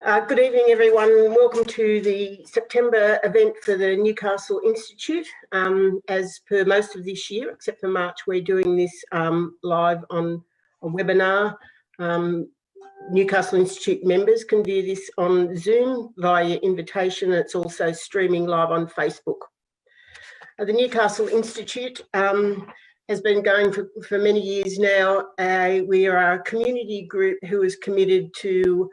Good evening, everyone. Welcome to the September event for the Newcastle Institute. As per most of this year, except for March, we're doing this live on a webinar. Newcastle Institute members can view this on Zoom via invitation. It's also streaming live on Facebook. The Newcastle Institute has been going for many years now. We are a community group who is committed to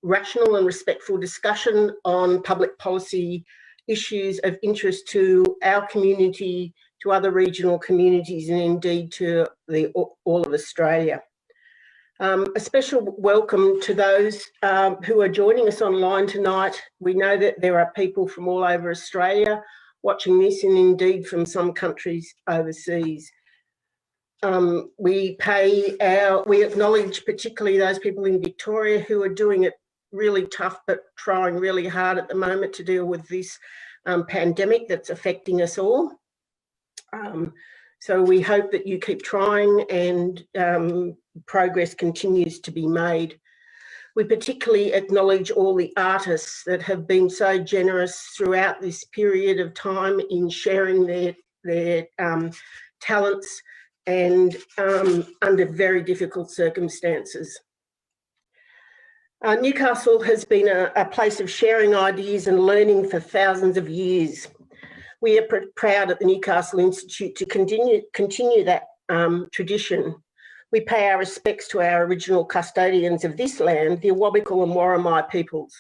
rational and respectful discussion on public policy issues of interest to our community, to other regional communities, and indeed to all of Australia. A special welcome to those who are joining us online tonight. We know that there are people from all over Australia watching this, and indeed from some countries overseas. We acknowledge particularly those people in Victoria who are doing it really tough but trying really hard at the moment to deal with this pandemic that's affecting us all. So we hope that you keep trying and progress continues to be made. We particularly acknowledge all the artists that have been so generous throughout this period of time in sharing their talents and under very difficult circumstances. Newcastle has been a place of sharing ideas and learning for thousands of years. We are proud at the Newcastle Institute to continue that tradition. We pay our respects to our original custodians of this land, the Awabakal and Worimi peoples,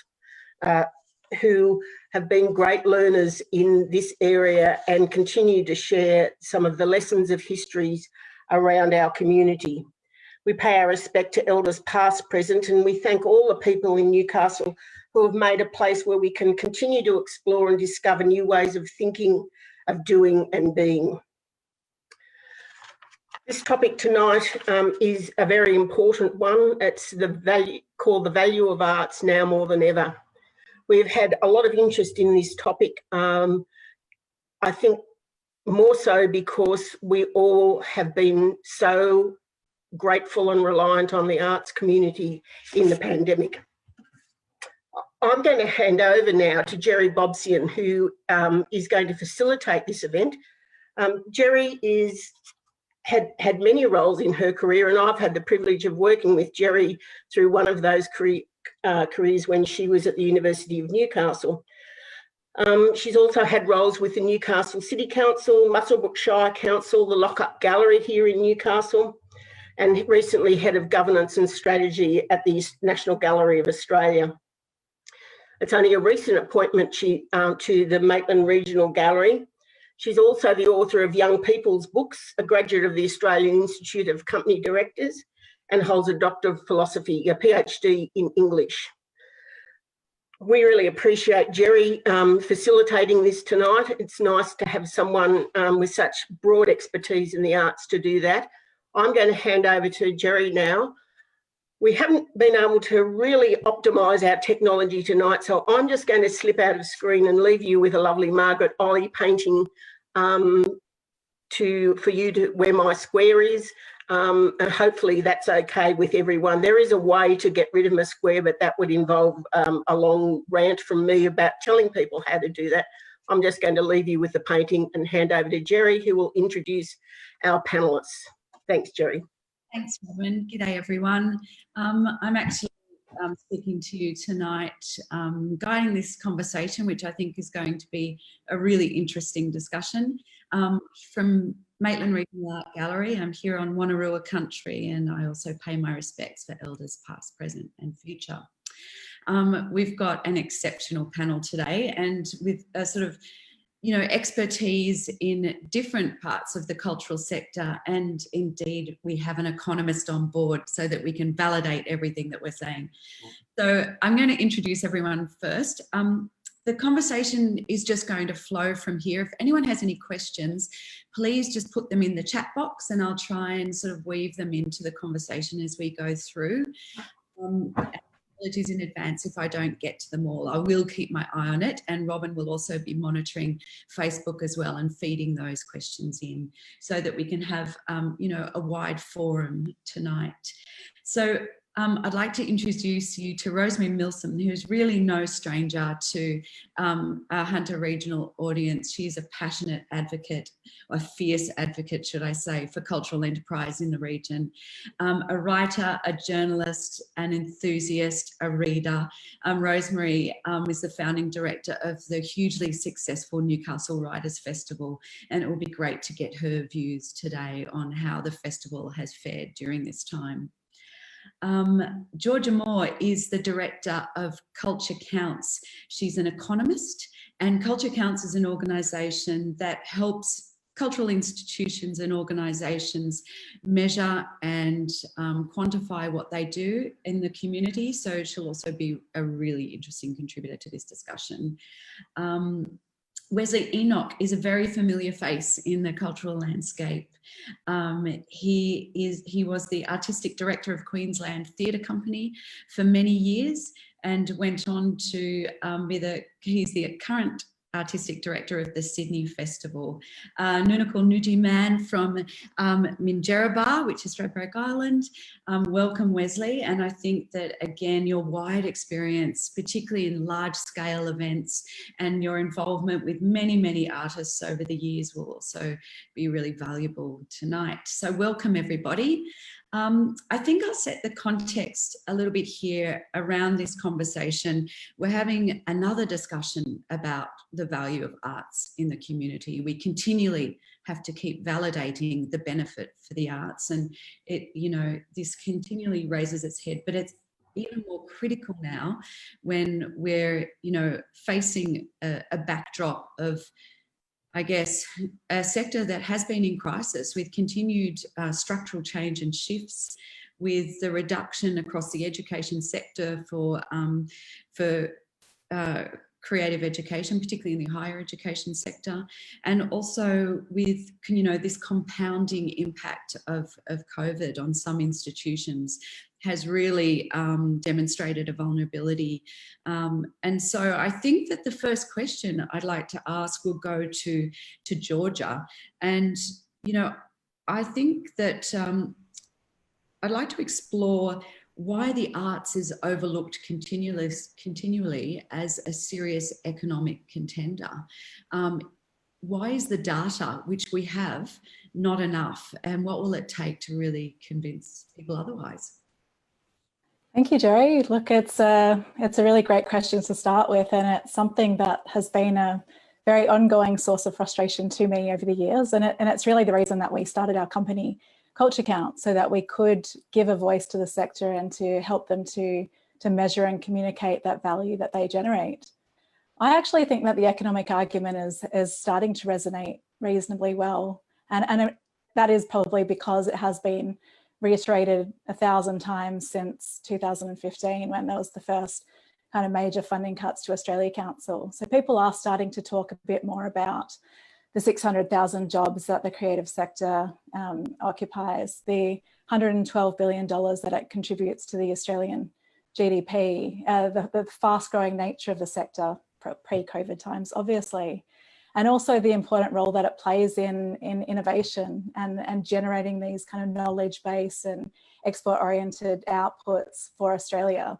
who have been great learners in this area and continue to share some of the lessons of histories around our community. We pay our respect to elders past, present, and we thank all the people in Newcastle who have made a place where we can continue to explore and discover new ways of thinking, of doing and being. This topic tonight is a very important one. It's called the value of arts now more than ever. We've had a lot of interest in this topic. I think more so because we all have been so grateful and reliant on the arts community in the pandemic. I'm going to hand over now to Jerry Bobsian, who is going to facilitate this event. Jerry had many roles in her career, and I've had the privilege of working with Jerry through one of those careers when she was at the University of Newcastle. She's also had roles with the Newcastle City Council, Muswellbrook Shire Council, the Lockup Gallery here in Newcastle, and recently head of governance and strategy at the National Gallery of Australia. It's only a recent appointment to the Maitland Regional Gallery. She's also the author of Young People's Books, a graduate of the Australian Institute of Company Directors, and holds a Doctor of Philosophy, a PhD in English. We really appreciate Jerry facilitating this tonight. It's nice to have someone with such broad expertise in the arts to do that. I'm going to hand over to Jerry now. We haven't been able to really optimise our technology tonight, so I'm just going to slip out of screen and leave you with a lovely Margaret Olley painting for you to where my square is, and hopefully that's okay with everyone. There is a way to get rid of my square, but that would involve a long rant from me about telling people how to do that. I'm just going to leave you with the painting and hand over to Jerry, who will introduce our panellists. Thanks, Jerry. Thanks, Robin. G'day, everyone. I'm actually speaking to you tonight, guiding this conversation, which I think is going to be a really interesting discussion. From Maitland Regional Art Gallery, I'm here on Wonnarua country, and I also pay my respects for elders past, present and future. We've got an exceptional panel today, and with a sort of expertise in different parts of the cultural sector, and indeed we have an economist on board so that we can validate everything that we're saying. So I'm going to introduce everyone first. The conversation is just going to flow from here. If anyone has any questions, please just put them in the chat box and I'll try and sort of weave them into the conversation as we go through. Apologies in advance if I don't get to them all. I will keep my eye on it, and Robin will also be monitoring Facebook as well and feeding those questions in so that we can have a wide forum tonight. So I'd like to introduce you to Rosemary Milsom, who's really no stranger to our Hunter Regional audience. She's a passionate advocate, a fierce advocate, should I say, for cultural enterprise in the region. A writer, a journalist, an enthusiast, a reader. Rosemary is the founding director of the hugely successful Newcastle Writers Festival, and it will be great to get her views today on how the festival has fared during this time. Georgia Moore is the director of Culture Counts. She's an economist, and Culture Counts is an organisation that helps cultural institutions and organisations measure and quantify what they do in the community. So she'll also be a really interesting contributor to this discussion. Wesley Enoch is a very familiar face in the cultural landscape. He was the artistic director of Queensland Theatre Company for many years and went on to he's the current artistic director of the Sydney Festival. Nunukul Nuji Man from Minjerribah, which is Stradbroke Island. Welcome, Wesley. And I think that, again, your wide experience, particularly in large-scale events, and your involvement with many, many artists over the years will also be really valuable tonight. So welcome, everybody. I think I'll set the context a little bit here around this conversation. We're having another discussion about the value of arts in the community. We continually have to keep validating the benefit for the arts, and this continually raises its head, but it's even more critical now when we're, facing a backdrop of, I guess, a sector that has been in crisis with continued structural change and shifts, with the reduction across the education sector for creative education, particularly in the higher education sector, and also with, this compounding impact of COVID on some institutions has really demonstrated a vulnerability. And so I think that the first question I'd like to ask will go to Georgia. And, I think that I'd like to explore why the arts is overlooked continually as a serious economic contender. Why is the data, which we have, not enough? And what will it take to really convince people otherwise? Thank you, Jerry. Look, it's a really great question to start with, and it's something that has been a very ongoing source of frustration to me over the years. And it's really the reason that we started our company, Culture Count, so that we could give a voice to the sector and to help them to measure and communicate that value that they generate. I actually think that the economic argument is starting to resonate reasonably well. And that is probably because it has been reiterated 1,000 times since 2015, when there was the first kind of major funding cuts to Australia Council. So people are starting to talk a bit more about the 600,000 jobs that the creative sector occupies, the $112 billion that it contributes to the Australian GDP, the fast-growing nature of the sector pre-COVID times, obviously, and also the important role that it plays in innovation and generating these kind of knowledge base and export-oriented outputs for Australia.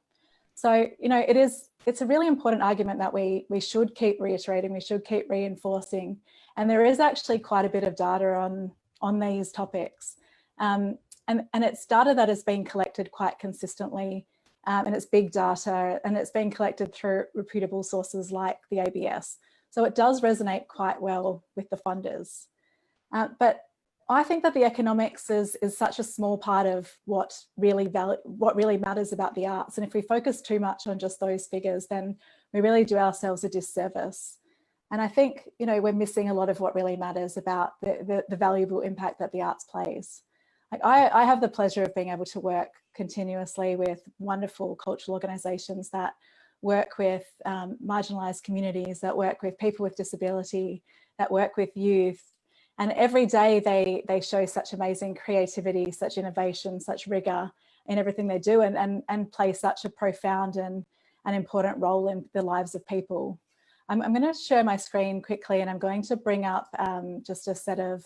So, it's a really important argument that we should keep reiterating, we should keep reinforcing. And there is actually quite a bit of data on these topics. And it's data that has been collected quite consistently, and it's big data, and it's been collected through reputable sources like the ABS. So it does resonate quite well with the funders. But I think that the economics is such a small part of what really matters about the arts. And if we focus too much on just those figures, then we really do ourselves a disservice. And I think, we're missing a lot of what really matters about the valuable impact that the arts plays. Like I have the pleasure of being able to work continuously with wonderful cultural organisations that work with marginalised communities, that work with people with disability, that work with youth. And every day they show such amazing creativity, such innovation, such rigour in everything they do, and play such a profound and important role in the lives of people. I'm going to share my screen quickly, and I'm going to bring up just a set of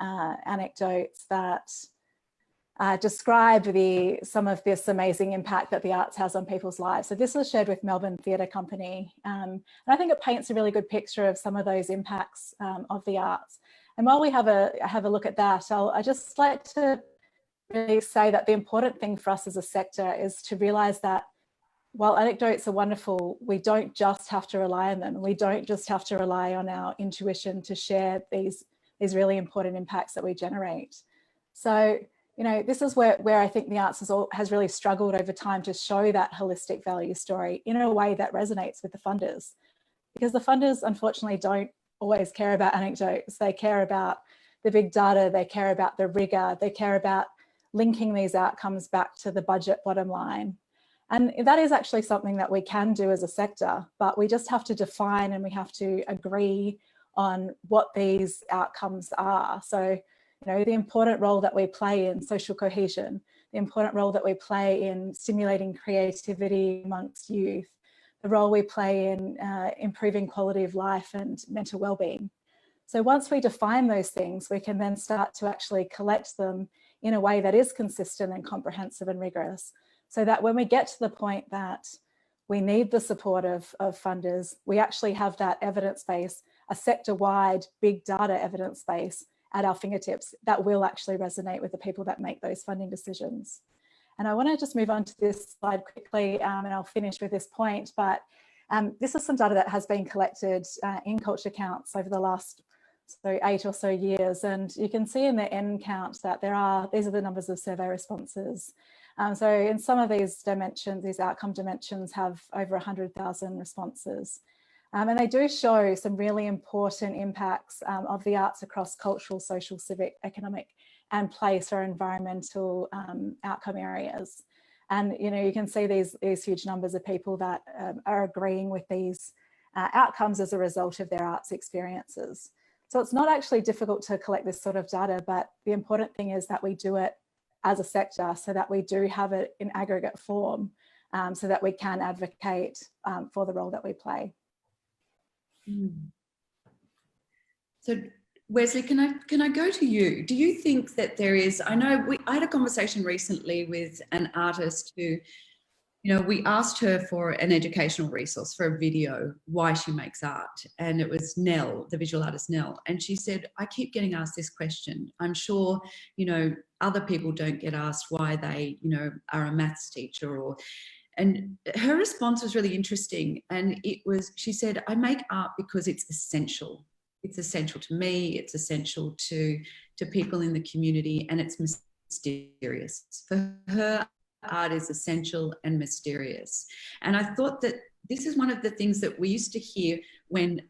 anecdotes that describe some of this amazing impact that the arts has on people's lives. So this was shared with Melbourne Theatre Company. And I think it paints a really good picture of some of those impacts of the arts. And while we have a look at that, I just like to really say that the important thing for us as a sector is to realise that while anecdotes are wonderful, we don't just have to rely on them. We don't just have to rely on our intuition to share these really important impacts that we generate. So, you know, this is where I think the arts has really struggled over time to show that holistic value story in a way that resonates with the funders. Because the funders, unfortunately, don't always care about anecdotes. They care about the big data, they care about the rigor, they care about linking these outcomes back to the budget bottom line. And that is actually something that we can do as a sector, but we just have to define and we have to agree on what these outcomes are. So, you know, the important role that we play in social cohesion, the important role that we play in stimulating creativity amongst youth, the role we play in improving quality of life and mental well-being. So once we define those things, we can then start to actually collect them in a way that is consistent and comprehensive and rigorous, so that when we get to the point that we need the support of funders, we actually have that evidence base, a sector-wide big data evidence base at our fingertips that will actually resonate with the people that make those funding decisions. And I want to just move on to this slide quickly, and I'll finish with this point, but this is some data that has been collected in culture counts over the last 8 or so years. And you can see in the end count that these are the numbers of survey responses. So in some of these dimensions, these outcome dimensions have over 100,000 responses. And they do show some really important impacts of the arts across cultural, social, civic, economic, and place or environmental outcome areas. And you know, you can see these huge numbers of people that are agreeing with these outcomes as a result of their arts experiences. So it's not actually difficult to collect this sort of data, but the important thing is that we do it as a sector so that we do have it in aggregate form, so that we can advocate for the role that we play. So Wesley, can I go to you? Do you think that there is, I had a conversation recently with an artist who, you know, we asked her for an educational resource for a video, why she makes art. And it was Nell, the visual artist Nell. And she said, I keep getting asked this question. I'm sure, you know, other people don't get asked why they, you know, are a maths teacher and her response was really interesting. And she said, I make art because it's essential. It's essential to me. It's essential to people in the community, and it's mysterious. For her, art is essential and mysterious. And I thought that this is one of the things that we used to hear when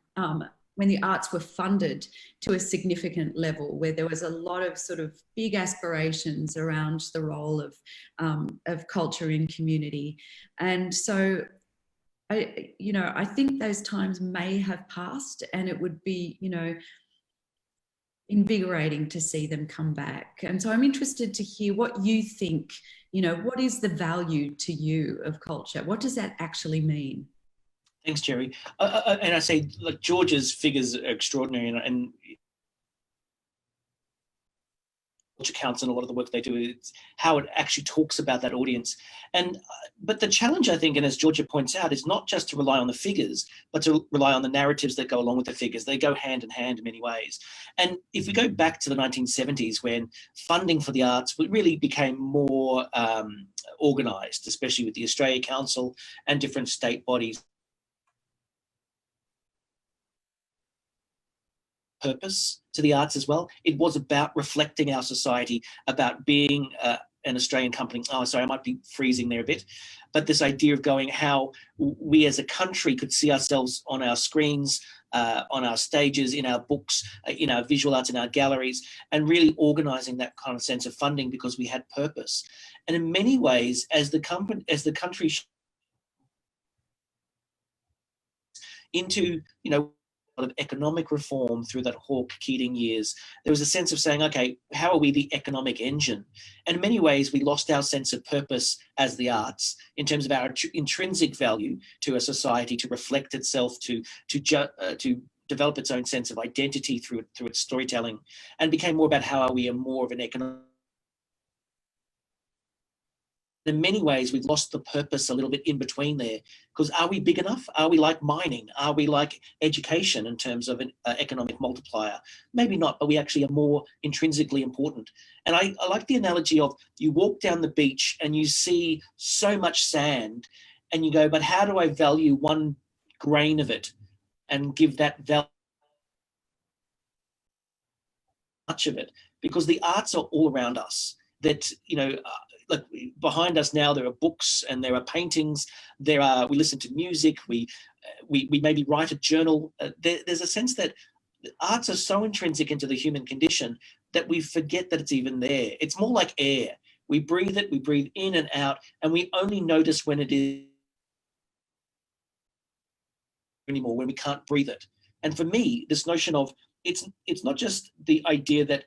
the arts were funded to a significant level, where there was a lot of sort of big aspirations around the role of culture in community. And so I think those times may have passed, and it would be, you know, invigorating to see them come back. And so I'm interested to hear what you think, you know, what is the value to you of culture? What does that actually mean? Thanks, Jerry. And I say, like, George's figures are extraordinary, and culture counts and a lot of the work they do, it's how it actually talks about that audience. But the challenge, I think, and as Georgia points out, is not just to rely on the figures, but to rely on the narratives that go along with the figures. They go hand in hand in many ways. And if we go back to the 1970s, when funding for the arts really became more organised, especially with the Australia Council and different state bodies, purpose to the arts as well. It was about reflecting our society, about being an Australian company. Oh, sorry, I might be freezing there a bit. But this idea of going how we as a country could see ourselves on our screens, on our stages, in our books, in our visual arts, in our galleries, and really organising that kind of sense of funding because we had purpose. And in many ways, as the country into, you know, of economic reform through that Hawke-Keating years, there was a sense of saying, okay, how are we the economic engine? And in many ways, we lost our sense of purpose as the arts in terms of our intrinsic value to a society, to reflect itself, to develop its own sense of identity through its storytelling, and became more about how are we more of an economic in many ways, we've lost the purpose a little bit in between there, because are we big enough? Are we like mining? Are we like education in terms of an economic multiplier? Maybe not, but we actually are more intrinsically important. And I like the analogy of, you walk down the beach and you see so much sand and you go, but how do I value one grain of it and give that value much of it? Because the arts are all around us. That, you know, like behind us now, there are books and there are paintings. We listen to music. We maybe write a journal. There's a sense that arts are so intrinsic into the human condition that we forget that it's even there. It's more like air. We breathe it. We breathe in and out, and we only notice when it is anymore, when we can't breathe it. And for me, this notion of it's not just the idea that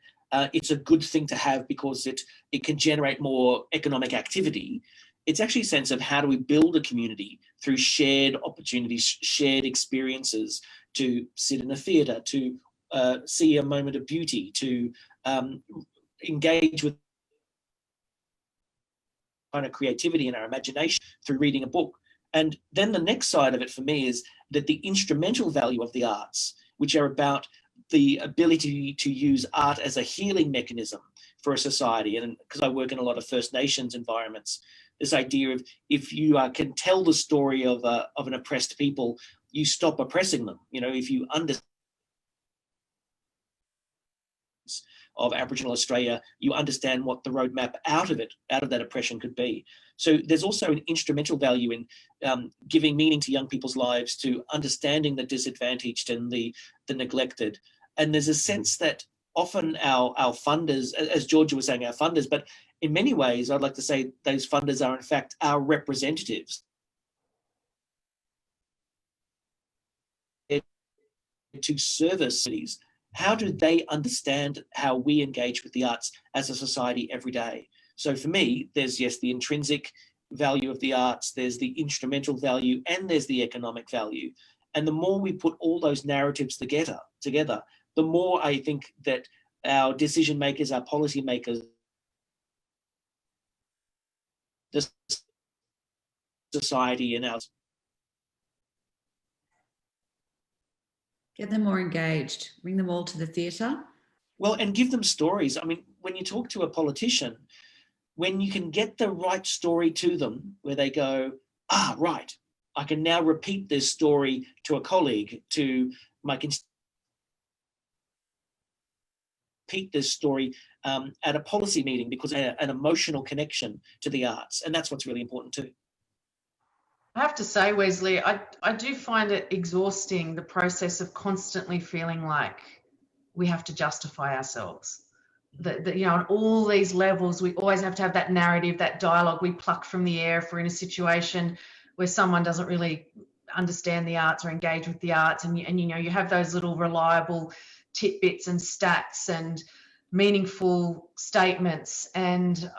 it's a good thing to have because it can generate more economic activity. It's actually a sense of how do we build a community through shared opportunities, shared experiences, to sit in a theatre, to see a moment of beauty, to engage with kind of creativity and our imagination through reading a book. And then the next side of it for me is that the instrumental value of the arts, which are about the ability to use art as a healing mechanism for a society. And because I work in a lot of First Nations environments, this idea of if you can tell the story of an oppressed people, you stop oppressing them. You know, if you understand of Aboriginal Australia, you understand what the roadmap out of that oppression could be. So there's also an instrumental value in giving meaning to young people's lives, to understanding the disadvantaged and the neglected. And there's a sense that often our funders, as Georgia was saying, our funders, but in many ways, I'd like to say those funders are in fact our representatives to service cities. How do they understand how we engage with the arts as a society every day? So for me, there's, yes, the intrinsic value of the arts, there's the instrumental value, and there's the economic value. And the more we put all those narratives together, the more I think that our decision makers, our policy makers, the society and our... Get them more engaged, bring them all to the theatre. Well, and give them stories. I mean, when you talk to a politician, when you can get the right story to them, where they go, right, I can now repeat this story to a colleague, to my repeat this story at a policy meeting, because an emotional connection to the arts. And that's what's really important too. I have to say, Wesley, I do find it exhausting, the process of constantly feeling like we have to justify ourselves. That you know, on all these levels, we always have to have that narrative, that dialogue we pluck from the air if we're in a situation where someone doesn't really understand the arts or engage with the arts. And you know, you have those little reliable tidbits and stats and meaningful statements. And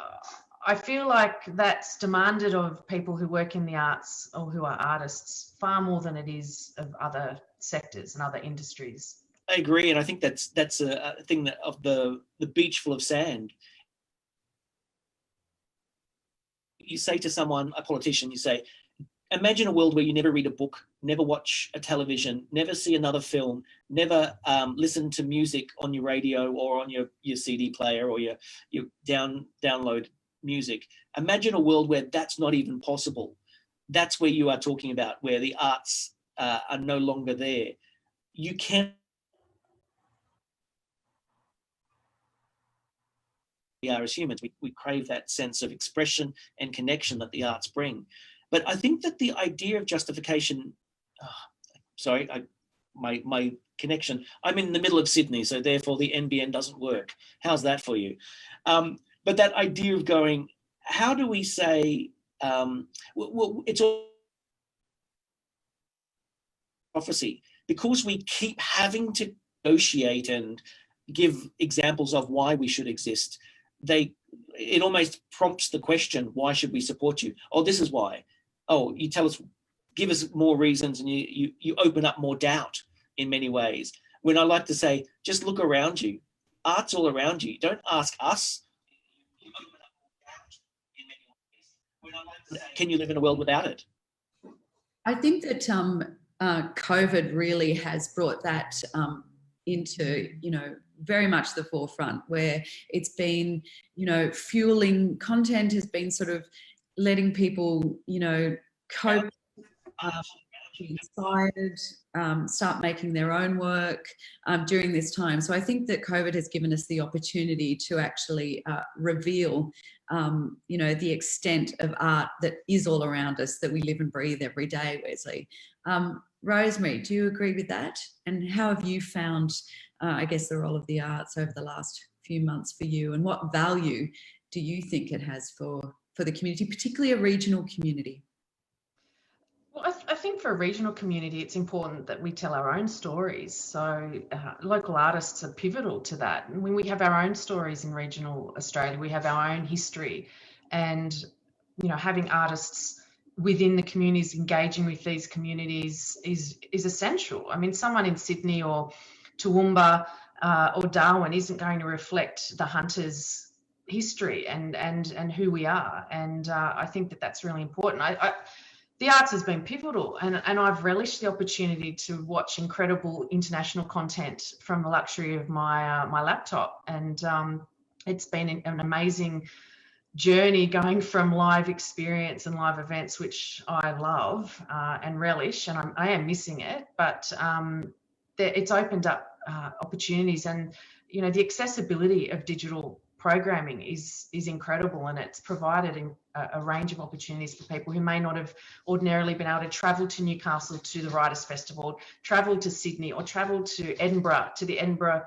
I feel like that's demanded of people who work in the arts or who are artists far more than it is of other sectors and other industries. I agree, and I think that's a thing that of the beach full of sand. You say to someone, a politician, you say, imagine a world where you never read a book, never watch a television, never see another film, never listen to music on your radio or on your CD player or your download music. Imagine a world where that's not even possible. That's where you are talking about, where the arts are no longer there. You can... We are as humans, we crave that sense of expression and connection that the arts bring. But I think that the idea of justification, my connection, I'm in the middle of Sydney, so therefore the NBN doesn't work. How's that for you? But that idea of going, how do we say, it's all prophecy, because we keep having to negotiate and give examples of why we should exist. It almost prompts the question, why should we support you? Oh, this is why. Oh, you tell us, give us more reasons, and you open up more doubt in many ways. When I like to say, just look around you. Art's all around you. Don't ask us. You open up more doubt in many ways. can you live in a world without it? I think that COVID really has brought that into, very much the forefront, where it's been, fueling content, has been sort of letting people, cope, be inspired, start making their own work during this time. So I think that COVID has given us the opportunity to actually reveal, the extent of art that is all around us, that we live and breathe every day, Wesley. Rosemary, do you agree with that? And how have you found, I guess, the role of the arts over the last few months for you? And what value do you think it has for the community, particularly a regional community? Well, I think for a regional community, it's important that we tell our own stories. So local artists are pivotal to that. And when we have our own stories in regional Australia, we have our own history. And, having artists within the communities engaging with these communities is essential. I mean, someone in Sydney or Toowoomba or Darwin isn't going to reflect the Hunters' history and who we are. And I think that that's really important. The arts has been pivotal, and I've relished the opportunity to watch incredible international content from the luxury of my my laptop, and it's been an amazing journey going from live experience and live events, which I love and relish, and I am missing it, but it's opened up opportunities, and the accessibility of digital programming is incredible, and it's provided a range of opportunities for people who may not have ordinarily been able to travel to Newcastle to the Writers' Festival, travel to Sydney, or travel to Edinburgh to the Edinburgh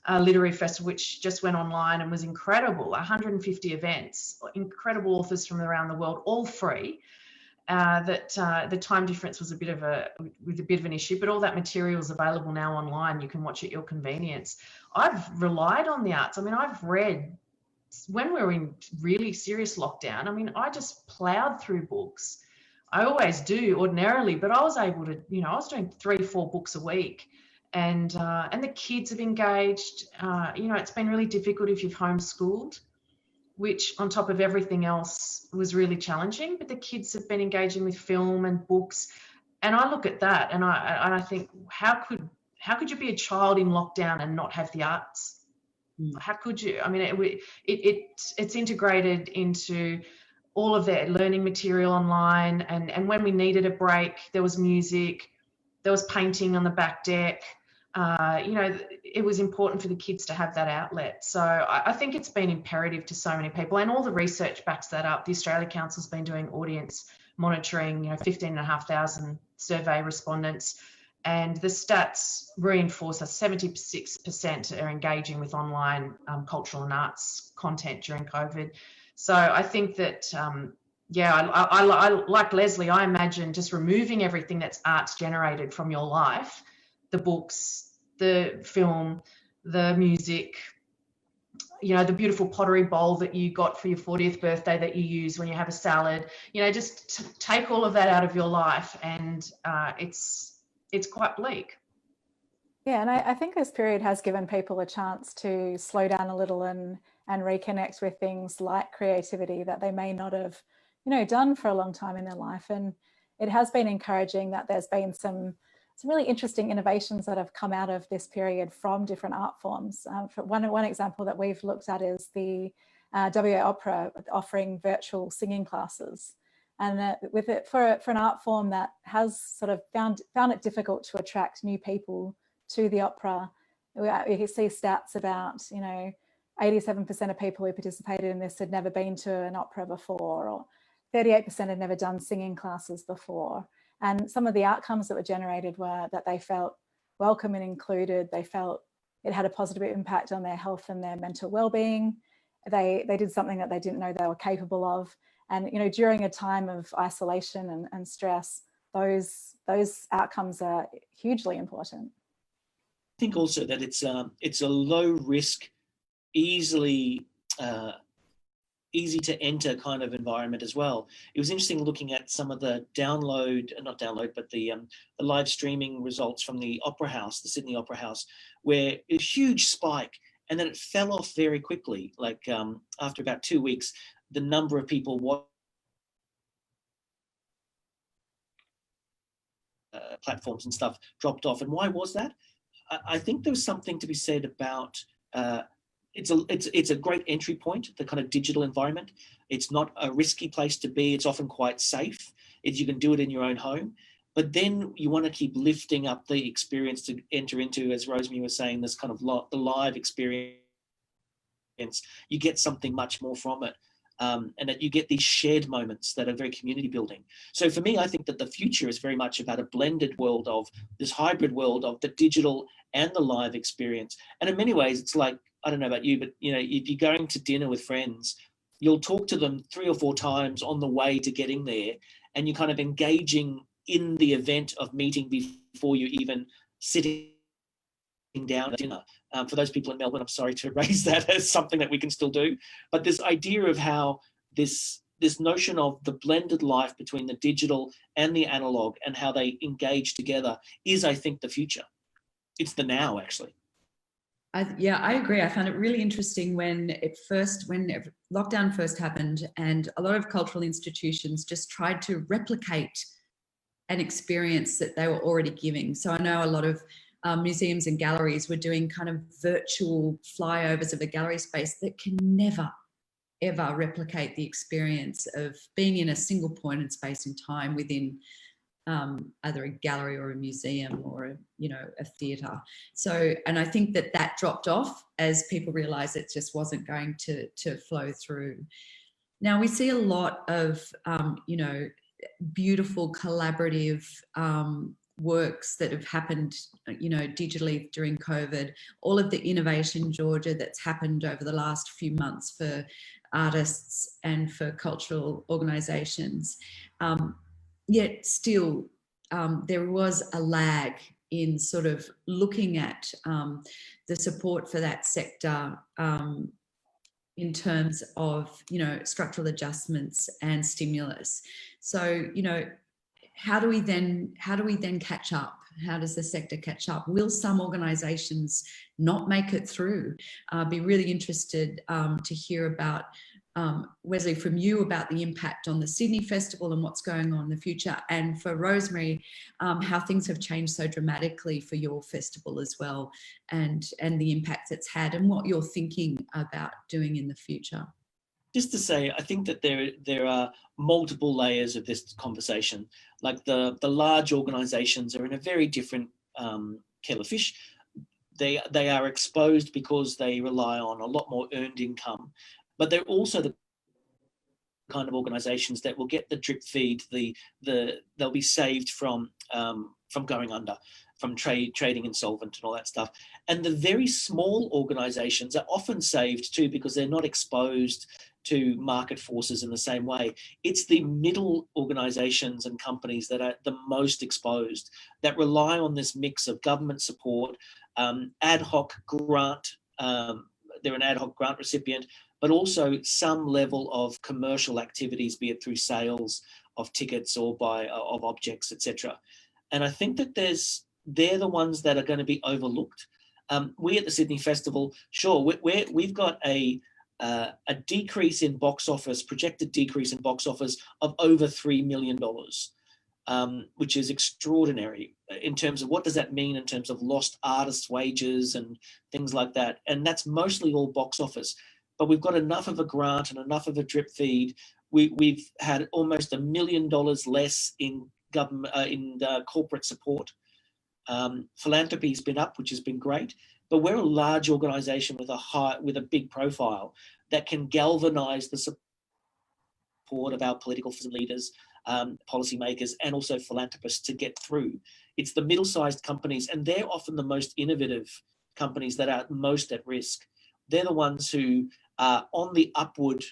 Literary Festival, which just went online and was incredible. 150 events, incredible authors from around the world, all free. The time difference was a bit of an issue, but all that material is available now online. You can watch at your convenience. I've relied on the arts. I mean, I've read. When we were in really serious lockdown, I mean, I just plowed through books. I always do ordinarily, but I was able to, I was doing 3-4 books a week, and the kids have engaged. It's been really difficult if you've homeschooled, which on top of everything else was really challenging, but the kids have been engaging with film and books. And I look at that and I think, how could you be a child in lockdown and not have the arts? How could you? I mean, it's integrated into all of their learning material online. And when we needed a break, there was music, there was painting on the back deck. It was important for the kids to have that outlet. So I think it's been imperative to so many people, and all the research backs that up. The Australia Council's been doing audience monitoring, 15,500 survey respondents. And the stats reinforce us. 76% are engaging with online cultural and arts content during COVID. So I think that, I like Leslie, I imagine just removing everything that's arts generated from your life, the books, the film, the music, the beautiful pottery bowl that you got for your 40th birthday that you use when you have a salad, just take all of that out of your life, and it's quite bleak. Yeah, and I think this period has given people a chance to slow down a little and reconnect with things like creativity that they may not have, done for a long time in their life. And it has been encouraging that there's been some really interesting innovations that have come out of this period from different art forms. For one example that we've looked at is the WA Opera offering virtual singing classes. And with it for an art form that has sort of found it difficult to attract new people to the opera, you see stats about 87% of people who participated in this had never been to an opera before, or 38% had never done singing classes before. And some of the outcomes that were generated were that they felt welcome and included. They felt it had a positive impact on their health and their mental well-being. They did something that they didn't know they were capable of. And during a time of isolation and stress, those outcomes are hugely important. I think also that it's a low risk, easy to enter kind of environment as well. It was interesting looking at some of the the live streaming results from the Opera House, the Sydney Opera House, where a huge spike, and then it fell off very quickly. Like after about 2 weeks, the number of people platforms and stuff dropped off. And why was that? I think there was something to be said about it's a great entry point, the kind of digital environment. It's not a risky place to be. It's often quite safe. You can do it in your own home. But then you want to keep lifting up the experience to enter into, as Rosemary was saying, this kind of the live experience. You get something much more from it. And that you get these shared moments that are very community building. So for me, I think that the future is very much about a blended world of this hybrid world of the digital and the live experience. And in many ways, it's like, I don't know about you, but if you're going to dinner with friends, you'll talk to them 3 or 4 times on the way to getting there, and you're kind of engaging in the event of meeting before you even sitting down at dinner. For those people in Melbourne, I'm sorry to raise that as something that we can still do, but this idea of how this notion of the blended life between the digital and the analog and how they engage together is, I think, the future. It's the now, actually. Yeah, I agree. I found it really interesting when lockdown first happened, and a lot of cultural institutions just tried to replicate an experience that they were already giving. So I know a lot of museums and galleries were doing kind of virtual flyovers of a gallery space that can never, ever replicate the experience of being in a single point in space and time within either a gallery or a museum or a theatre. So, and I think that dropped off as people realised it just wasn't going to flow through. Now we see a lot of beautiful collaborative works that have happened, digitally during COVID. All of the innovation, Georgia, that's happened over the last few months for artists and for cultural organisations. Yet still, there was a lag in sort of looking at the support for that sector in terms of, structural adjustments and stimulus. So, how do we then catch up? How does the sector catch up? Will some organisations not make it through? Be really interested to hear about, Wesley, from you about the impact on the Sydney Festival and what's going on in the future, and for Rosemary, how things have changed so dramatically for your festival as well, and the impact it's had, and what you're thinking about doing in the future. Just to say, I think that there are multiple layers of this conversation. Like the large organisations are in a very different kettle of fish. They are exposed because they rely on a lot more earned income, but they're also the kind of organisations that will get the drip feed. They'll be saved from going under, from trading insolvent and all that stuff. And the very small organisations are often saved too because they're not exposed to market forces in the same way. It's the middle organisations and companies that are the most exposed, that rely on this mix of government support, ad hoc grant. They're an ad hoc grant recipient, but also some level of commercial activities, be it through sales of tickets or of objects, etc. And I think that they're the ones that are going to be overlooked. We at the Sydney Festival, sure, we've got a decrease in box office, projected decrease in box office of over $3 million, which is extraordinary in terms of what does that mean in terms of lost artists' wages and things like that. And that's mostly all box office. But we've got enough of a grant and enough of a drip feed. We've had almost $1 million less in government corporate support. Philanthropy's been up, which has been great. But we're a large organisation with a big profile that can galvanise the support of our political leaders, policymakers, and also philanthropists to get through. It's the middle-sized companies, and they're often the most innovative companies that are most at risk. They're the ones who are on the upward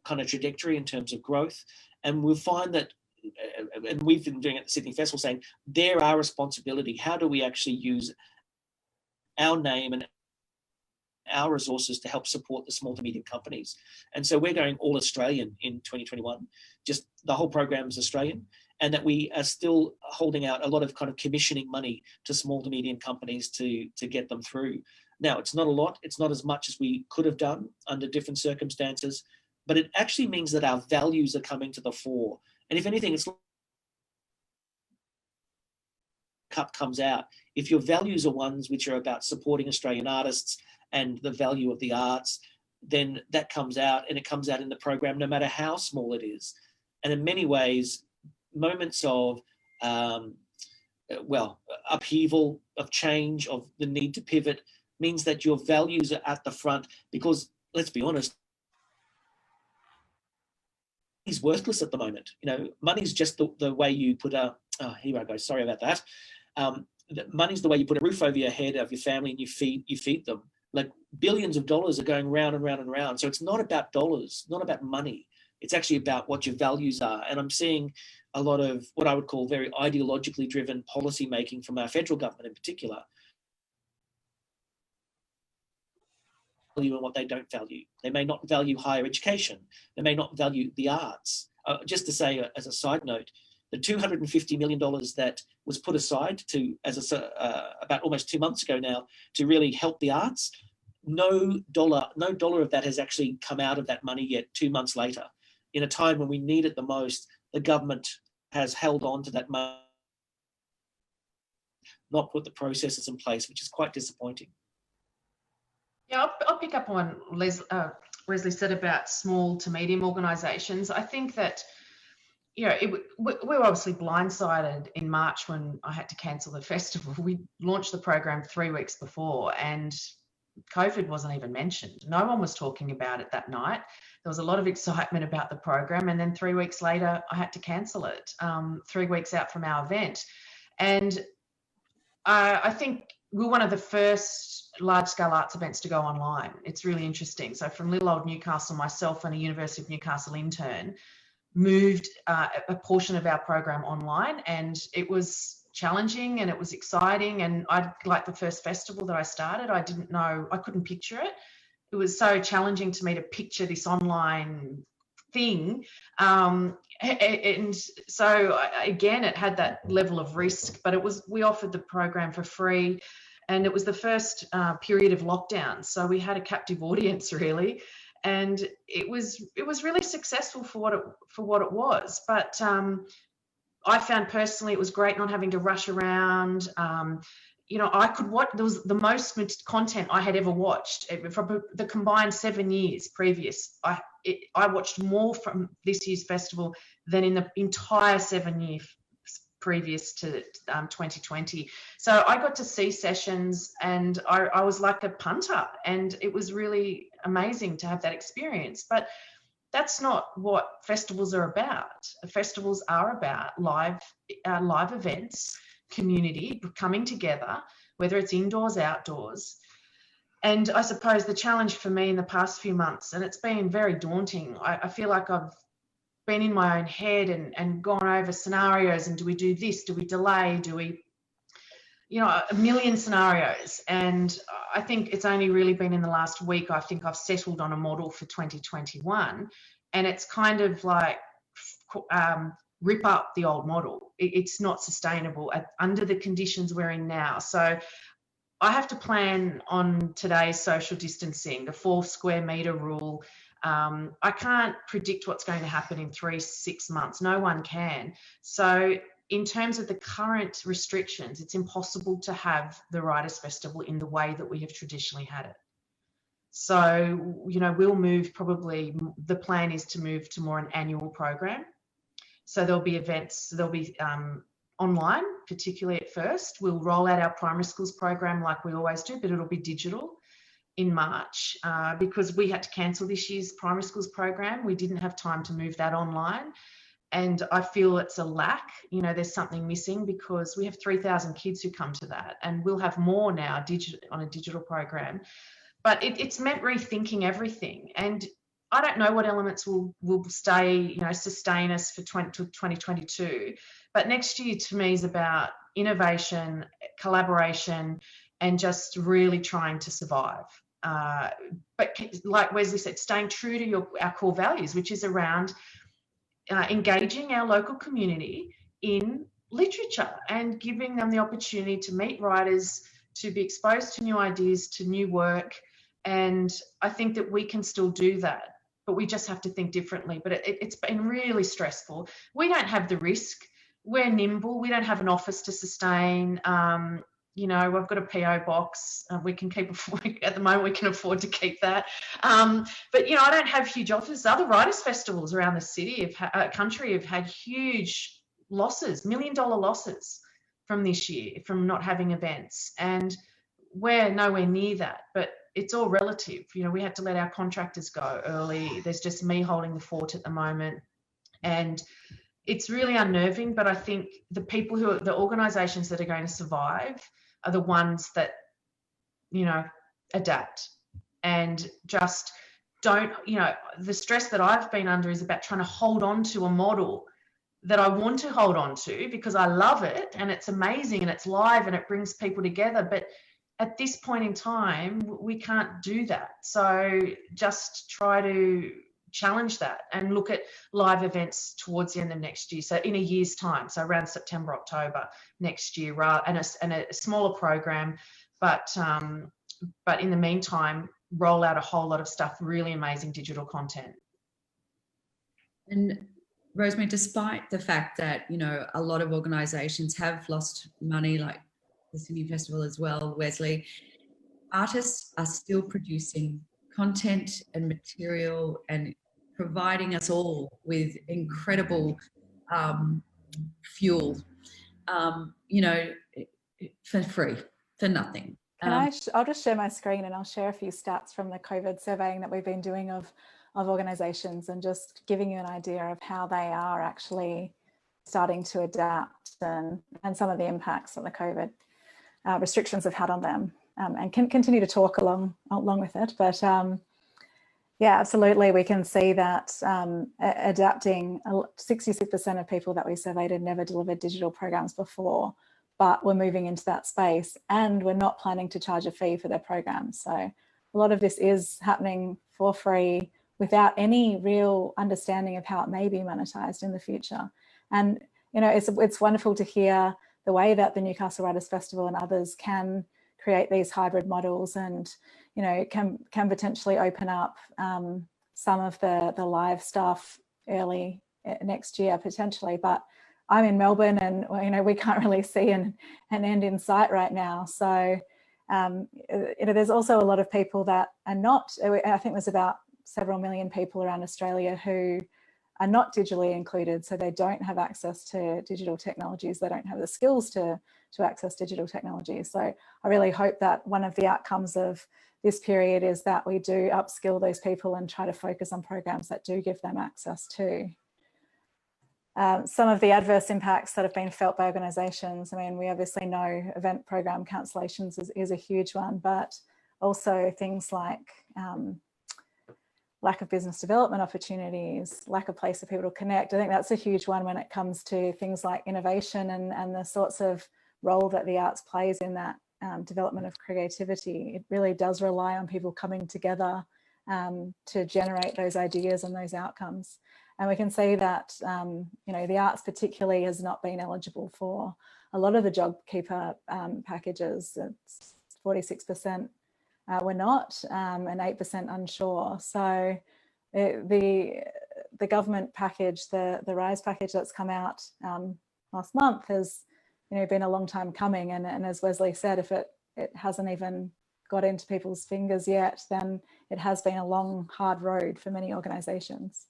kind of trajectory in terms of growth. And we'll find that, and we've been doing it at the Sydney Festival, saying they're our responsibility. How do we actually use our name and our resources to help support the small to medium companies? And so we're going all Australian in 2021. Just the whole program is Australian, and that we are still holding out a lot of kind of commissioning money to small to medium companies to get them through. Now, it's not a lot. It's not as much as we could have done under different circumstances, but it actually means that our values are coming to the fore. And if anything, it's Cup comes out, if your values are ones which are about supporting Australian artists and the value of the arts, then that comes out, and it comes out in the program no matter how small it is. And in many ways, moments of, upheaval, of change, of the need to pivot, means that your values are at the front, because let's be honest, money's worthless at the moment. Money's just the way you put here I go, sorry about that. Money's the way you put a roof over your head of your family, and you feed them. Like, billions of dollars are going round and round and round. So it's not about dollars, not about money. It's actually about what your values are. And I'm seeing a lot of what I would call very ideologically driven policy making from our federal government in particular, value and what they don't value. They may not value higher education. They may not value the arts. Just to say, as a side note, the $250 million that was put aside about almost 2 months ago now to really help the arts, no dollar of that has actually come out of that money yet 2 months later. In a time when we need it the most, the government has held on to that money, not put the processes in place, which is quite disappointing. Yeah, I'll pick up on Wesley said about small to medium organisations. I think that, we were obviously blindsided in March when I had to cancel the festival. We launched the program 3 weeks before, and COVID wasn't even mentioned. No one was talking about it that night. There was a lot of excitement about the program, and then 3 weeks later, I had to cancel it, 3 weeks out from our event. And I think we're one of the first large-scale arts events to go online. It's really interesting. So from little old Newcastle, myself and a University of Newcastle intern moved a portion of our program online, and it was challenging and it was exciting. And like the first festival that I started, I couldn't picture it. It was so challenging to me to picture this online thing. And so again, it had that level of risk, but we offered the program for free, and it was the first period of lockdown. So we had a captive audience really, and it was really successful for what it was. But I found personally it was great not having to rush around. I could watch. There was the most content I had ever watched from the combined 7 years previous. I watched more from this year's festival than in the entire 7 years previous to 2020. So I got to see sessions, and I was like a punter, and it was really amazing to have that experience. But that's not what festivals are about. Festivals are about live events, community coming together, whether it's indoors, outdoors. And I suppose the challenge for me in the past few months, and it's been very daunting, I feel like I've been in my own head and gone over scenarios, and do we do this, do we delay, do we, a million scenarios. And I think it's only really been in the last week, I think I've settled on a model for 2021, and it's kind of like rip up the old model. It's not sustainable under the conditions we're in now. So I have to plan on today's social distancing, the 4 square metre rule. I can't predict what's going to happen in 3-6 months. No one can. So in terms of the current restrictions, it's impossible to have the Writers' Festival in the way that we have traditionally had it. So, we'll move the plan is to move to more an annual program. So there'll be events, there'll be online, particularly at first. We'll roll out our primary schools program like we always do, but it'll be digital in March because we had to cancel this year's primary schools program. We didn't have time to move that online. And I feel it's a lack, there's something missing, because we have 3,000 kids who come to that, and we'll have more now on a digital program. But it's meant rethinking everything. And I don't know what elements will stay, sustain us for 2022. But next year to me is about innovation, collaboration, and just really trying to survive. But like Wesley said, staying true to our core values, which is around engaging our local community in literature and giving them the opportunity to meet writers, to be exposed to new ideas, to new work. And I think that we can still do that, but we just have to think differently. But it's been really stressful. We don't have the risk we're nimble. We don't have an office to sustain. You know, we've got a PO box. We can keep, at the moment, we can afford to keep that. But, you know, I don't have huge offices. Other writers' festivals around the city, country have had huge losses, $1 million losses from this year, from not having events. And we're nowhere near that. But it's all relative. You know, we had to let our contractors go early. There's just me holding the fort at the moment. And it's really unnerving, but I think the people who are, the organisations that are going to survive are the ones that, you know, adapt and just don't, you know, the stress that I've been under is about trying to hold on to a model that I want to hold on to because I love it and it's amazing and it's live and it brings people together. But at this point in time, we can't do that. So just try to challenge that and look at live events towards the end of next year. So in a year's time, so around September, October next year, and a smaller program, but in the meantime, roll out a whole lot of stuff, really amazing digital content. And Rosemary, despite the fact that, you know, a lot of organisations have lost money, like the Sydney Festival as well, Wesley, artists are still producing content and material and providing us all with incredible fuel, you know, for free, for nothing. I'll just share my screen and I'll share a few stats from the COVID surveying that we've been doing of organisations and just giving you an idea of how they are actually starting to adapt and some of the impacts that the COVID restrictions have had on them, and can continue to talk along with it. But yeah, absolutely, we can see that adapting, 66% of people that we surveyed had never delivered digital programs before, but we're moving into that space and we're not planning to charge a fee for their programs. So a lot of this is happening for free without any real understanding of how it may be monetized in the future. And, you know, it's wonderful to hear the way that the Newcastle Writers Festival and others can create these hybrid models and, you know, can potentially open up some of the live stuff early next year potentially. But I'm in Melbourne and, you know, we can't really see an end in sight right now. So, you know, there's also a lot of people that are not, I think there's about several million people around Australia who are not digitally included, so they don't have access to digital technologies, they don't have the skills to access digital technologies. So I really hope that one of the outcomes of this period is that we do upskill those people and try to focus on programs that do give them access to. Some of the adverse impacts that have been felt by organisations, I mean, we obviously know event program cancellations is a huge one, but also things like lack of business development opportunities, lack of place for people to connect. I think that's a huge one when it comes to things like innovation and the sorts of role that the arts plays in that development of creativity. It really does rely on people coming together to generate those ideas and those outcomes. And we can see that, you know, the arts particularly has not been eligible for a lot of the JobKeeper packages. It's 46% were not, and 8% unsure. So the government package, the RISE package that's come out last month has, you know, been a long time coming. And as Wesley said, if it hasn't even got into people's fingers yet, then it has been a long, hard road for many organisations.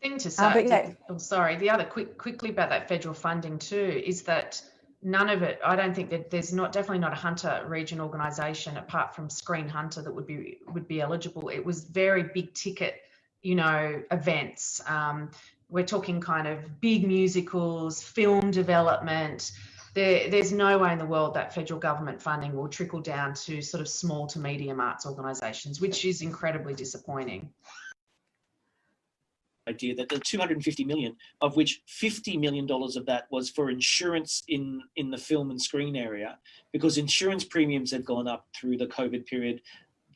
Thing to say, yeah. Oh, sorry, the other quickly about that federal funding too is that none of it, I don't think that there's definitely not a Hunter region organisation apart from Screen Hunter that would be eligible. It was very big ticket, you know, events. We're talking kind of big musicals, film development. There's no way in the world that federal government funding will trickle down to sort of small to medium arts organisations, which is incredibly disappointing. Idea that the 250 million, of which $50 million of that was for insurance in the film and screen area, because insurance premiums had gone up through the COVID period.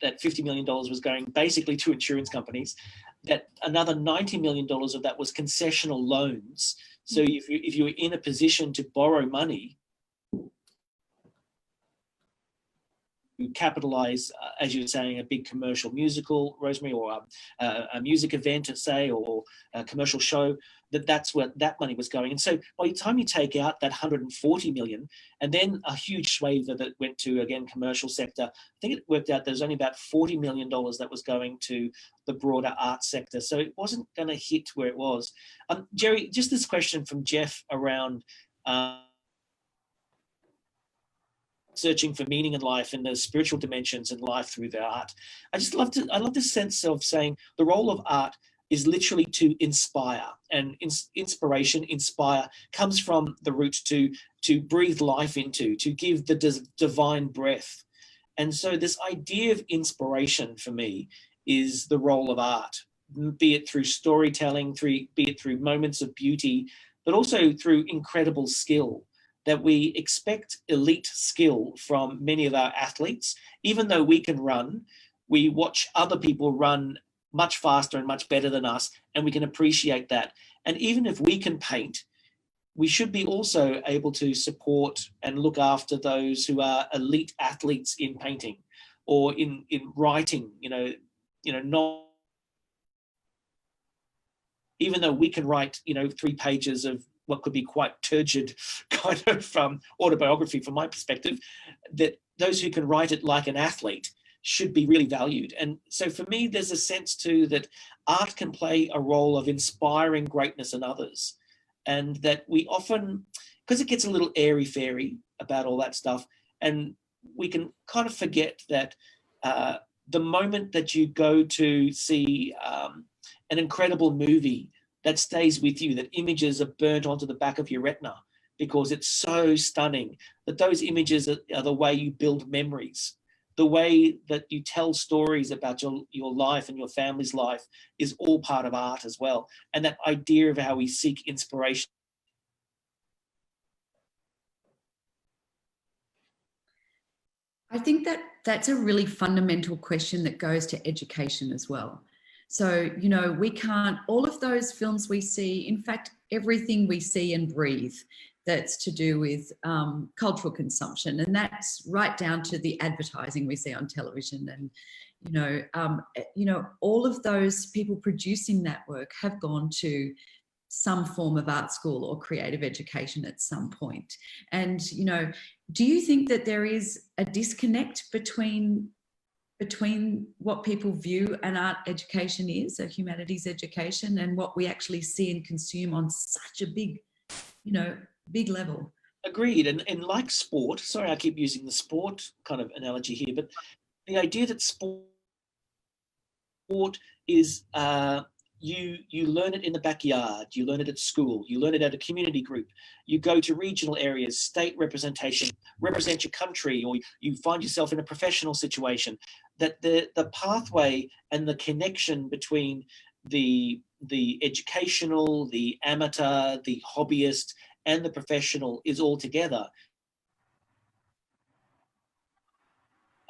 That $50 million was going basically to insurance companies. That another $90 million of that was concessional loans. So if you were in a position to borrow money, capitalize, as you were saying, a big commercial musical, Rosemary, or a music event, say, or a commercial show, that's where that money was going. And so by the time you take out that 140 million, and then a huge swathe that went to, again, commercial sector, I think it worked out there's only about $40 million that was going to the broader arts sector. So it wasn't going to hit where it was. Jerry, just this question from Jeff around searching for meaning in life and the spiritual dimensions in life through the art. I love this sense of saying the role of art is literally to inspire, and inspire comes from the root to breathe life into, to give the divine breath. And so this idea of inspiration for me is the role of art, be it through storytelling, be it through moments of beauty, but also through incredible skill. That we expect elite skill from many of our athletes. Even though we can run, we watch other people run much faster and much better than us, and we can appreciate that. And even if we can paint, we should be also able to support and look after those who are elite athletes in painting or in writing, not, even though we can write, 3 pages of what could be quite turgid kind of autobiography from my perspective, that those who can write it like an athlete should be really valued. And so for me, there's a sense too that art can play a role of inspiring greatness in others. And that we often, because it gets a little airy-fairy about all that stuff, and we can kind of forget that the moment that you go to see an incredible movie that stays with you, that images are burnt onto the back of your retina because it's so stunning, that those images are the way you build memories. The way that you tell stories about your life and your family's life is all part of art as well. And that idea of how we seek inspiration. I think that that's a really fundamental question that goes to education as well. So, we can't, all of those films we see, in fact, everything we see and breathe that's to do with cultural consumption, and that's right down to the advertising we see on television. And, all of those people producing that work have gone to some form of art school or creative education at some point. And, do you think that there is a disconnect between what people view an art education is, a humanities education, and what we actually see and consume on such a big level? Agreed. And like sport, sorry I keep using the sport kind of analogy here, but the idea that sport is you learn it in the backyard, you learn it at school, you learn it at a community group, you go to regional areas, state representation, represent your country, or you find yourself in a professional situation, that the pathway and the connection between the educational, the amateur, the hobbyist, and the professional is all together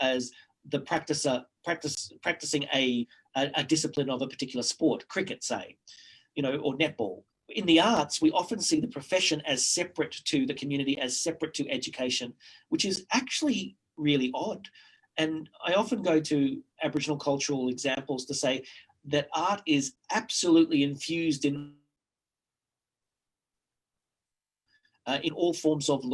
as the practicing a discipline of a particular sport, cricket, say, or netball. In the arts, we often see the profession as separate to the community, as separate to education, which is actually really odd. And I often go to Aboriginal cultural examples to say that art is absolutely infused in all forms of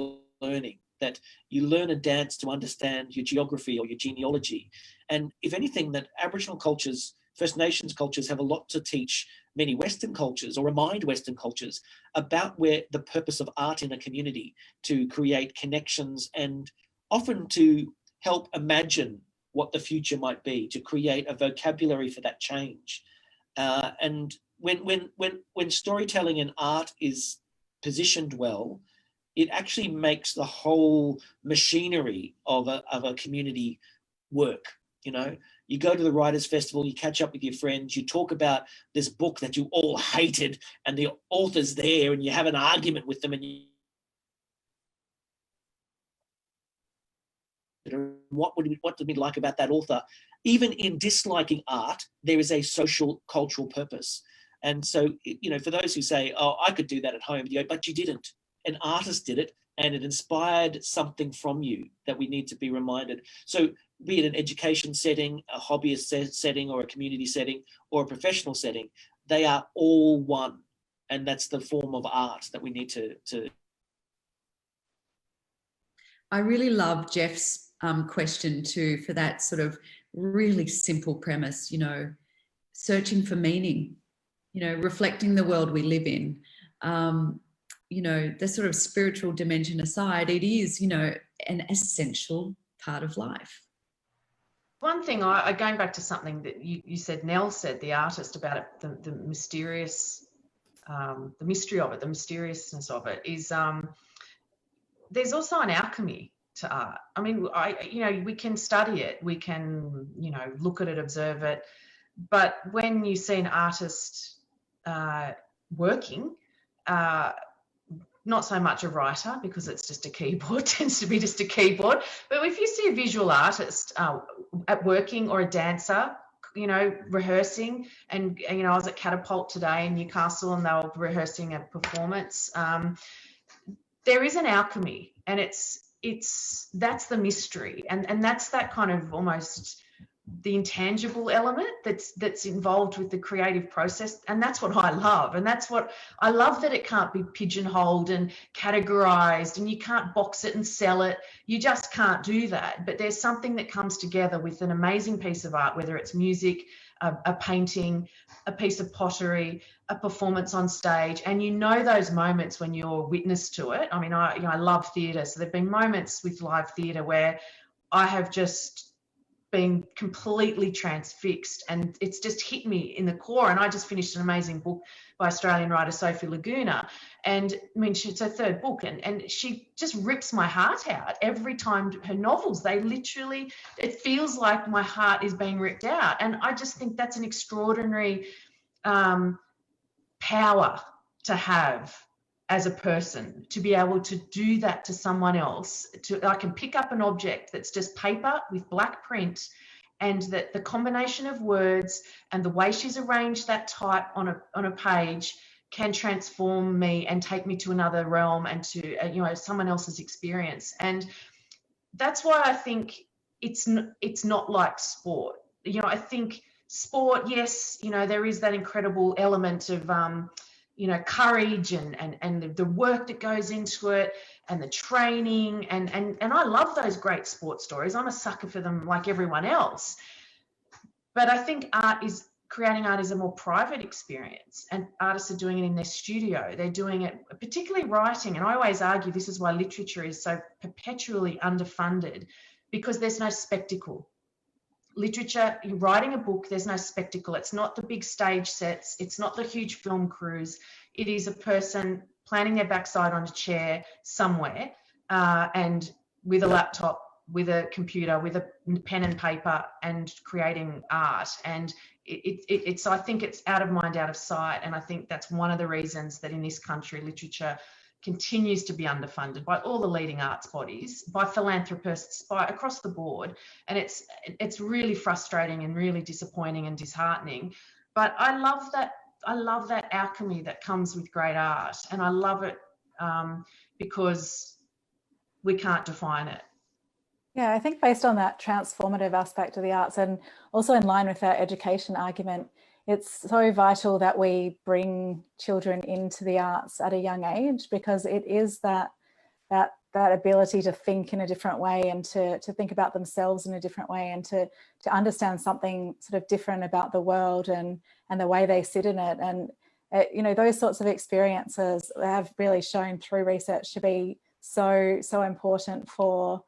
learning, that you learn a dance to understand your geography or your genealogy. And if anything, that Aboriginal cultures, First Nations cultures have a lot to teach many Western cultures, or remind Western cultures about where the purpose of art in a community, to create connections and often to help imagine what the future might be, to create a vocabulary for that change. And when storytelling and art is positioned well, it actually makes the whole machinery of a community work. You go to the Writers' Festival, you catch up with your friends, you talk about this book that you all hated, and the author's there, and you have an argument with them, and what did we like about that author? Even in disliking art, there is a social, cultural purpose. And so, for those who say, oh, I could do that at home, you go, but you didn't. An artist did it, and it inspired something from you that we need to be reminded. So be it an education setting, a hobbyist setting, or a community setting, or a professional setting, they are all one. And that's the form of art that we need to. I really love Jeff's question too, for that sort of really simple premise, you know, searching for meaning, you know, reflecting the world we live in. You know, the sort of spiritual dimension aside, it is, you know, an essential part of life. One thing, going back to something that you said, Nell said, the artist, about it, the mysterious, the mystery of it, the mysteriousness of it, is there's also an alchemy to art. I mean, you know, we can study it, we can, you know, look at it, observe it, but when you see an artist working, not so much a writer, because it's just a keyboard, tends to be just a keyboard. But if you see a visual artist at working, or a dancer, you know, rehearsing, and, you know, I was at Catapult today in Newcastle and they were rehearsing a performance. There is an alchemy, and that's the mystery. And that's that kind of almost the intangible element that's involved with the creative process. And that's what I love. And that's what I love, that it can't be pigeonholed and categorized, and you can't box it and sell it. You just can't do that. But there's something that comes together with an amazing piece of art, whether it's music, a painting, a piece of pottery, a performance on stage. And you know those moments when you're witness to it. I mean, I love theatre. So there've been moments with live theatre where I have just been completely transfixed, and it's just hit me in the core. And I just finished an amazing book by Australian writer Sophie Laguna, and I mean, it's her third book, and she just rips my heart out every time. Her novels, they literally, it feels like my heart is being ripped out. And I just think that's an extraordinary power to have as a person, to be able to do that to someone else. I can pick up an object that's just paper with black print, and that the combination of words and the way she's arranged that type on a page can transform me and take me to another realm, and to you know, someone else's experience. And that's why I think it's not like sport. You know, I think sport, yes, you know, there is that incredible element of you know, courage and the work that goes into it, and the training, and I love those great sports stories. I'm a sucker for them, like everyone else. But I think creating art is a more private experience, and artists are doing it in their studio. They're doing it, particularly writing. And I always argue this is why literature is so perpetually underfunded, because there's no spectacle. Literature, you're writing a book, there's no spectacle. It's not the big stage sets, it's not the huge film crews. It is a person planting their backside on a chair somewhere, and with a laptop, with a computer, with a pen and paper, and creating art. And it's I think it's out of mind, out of sight. And I think that's one of the reasons that in this country, literature continues to be underfunded by all the leading arts bodies, by philanthropists, by across the board. And it's really frustrating and really disappointing and disheartening. But I love that alchemy that comes with great art, and I love it because we can't define it. Yeah, I think based on that transformative aspect of the arts, and also in line with our education argument, it's so vital that we bring children into the arts at a young age, because it is that ability to think in a different way, and to think about themselves in a different way, and to understand something sort of different about the world and the way they sit in it. And you know, those sorts of experiences have really shown through research to be so important for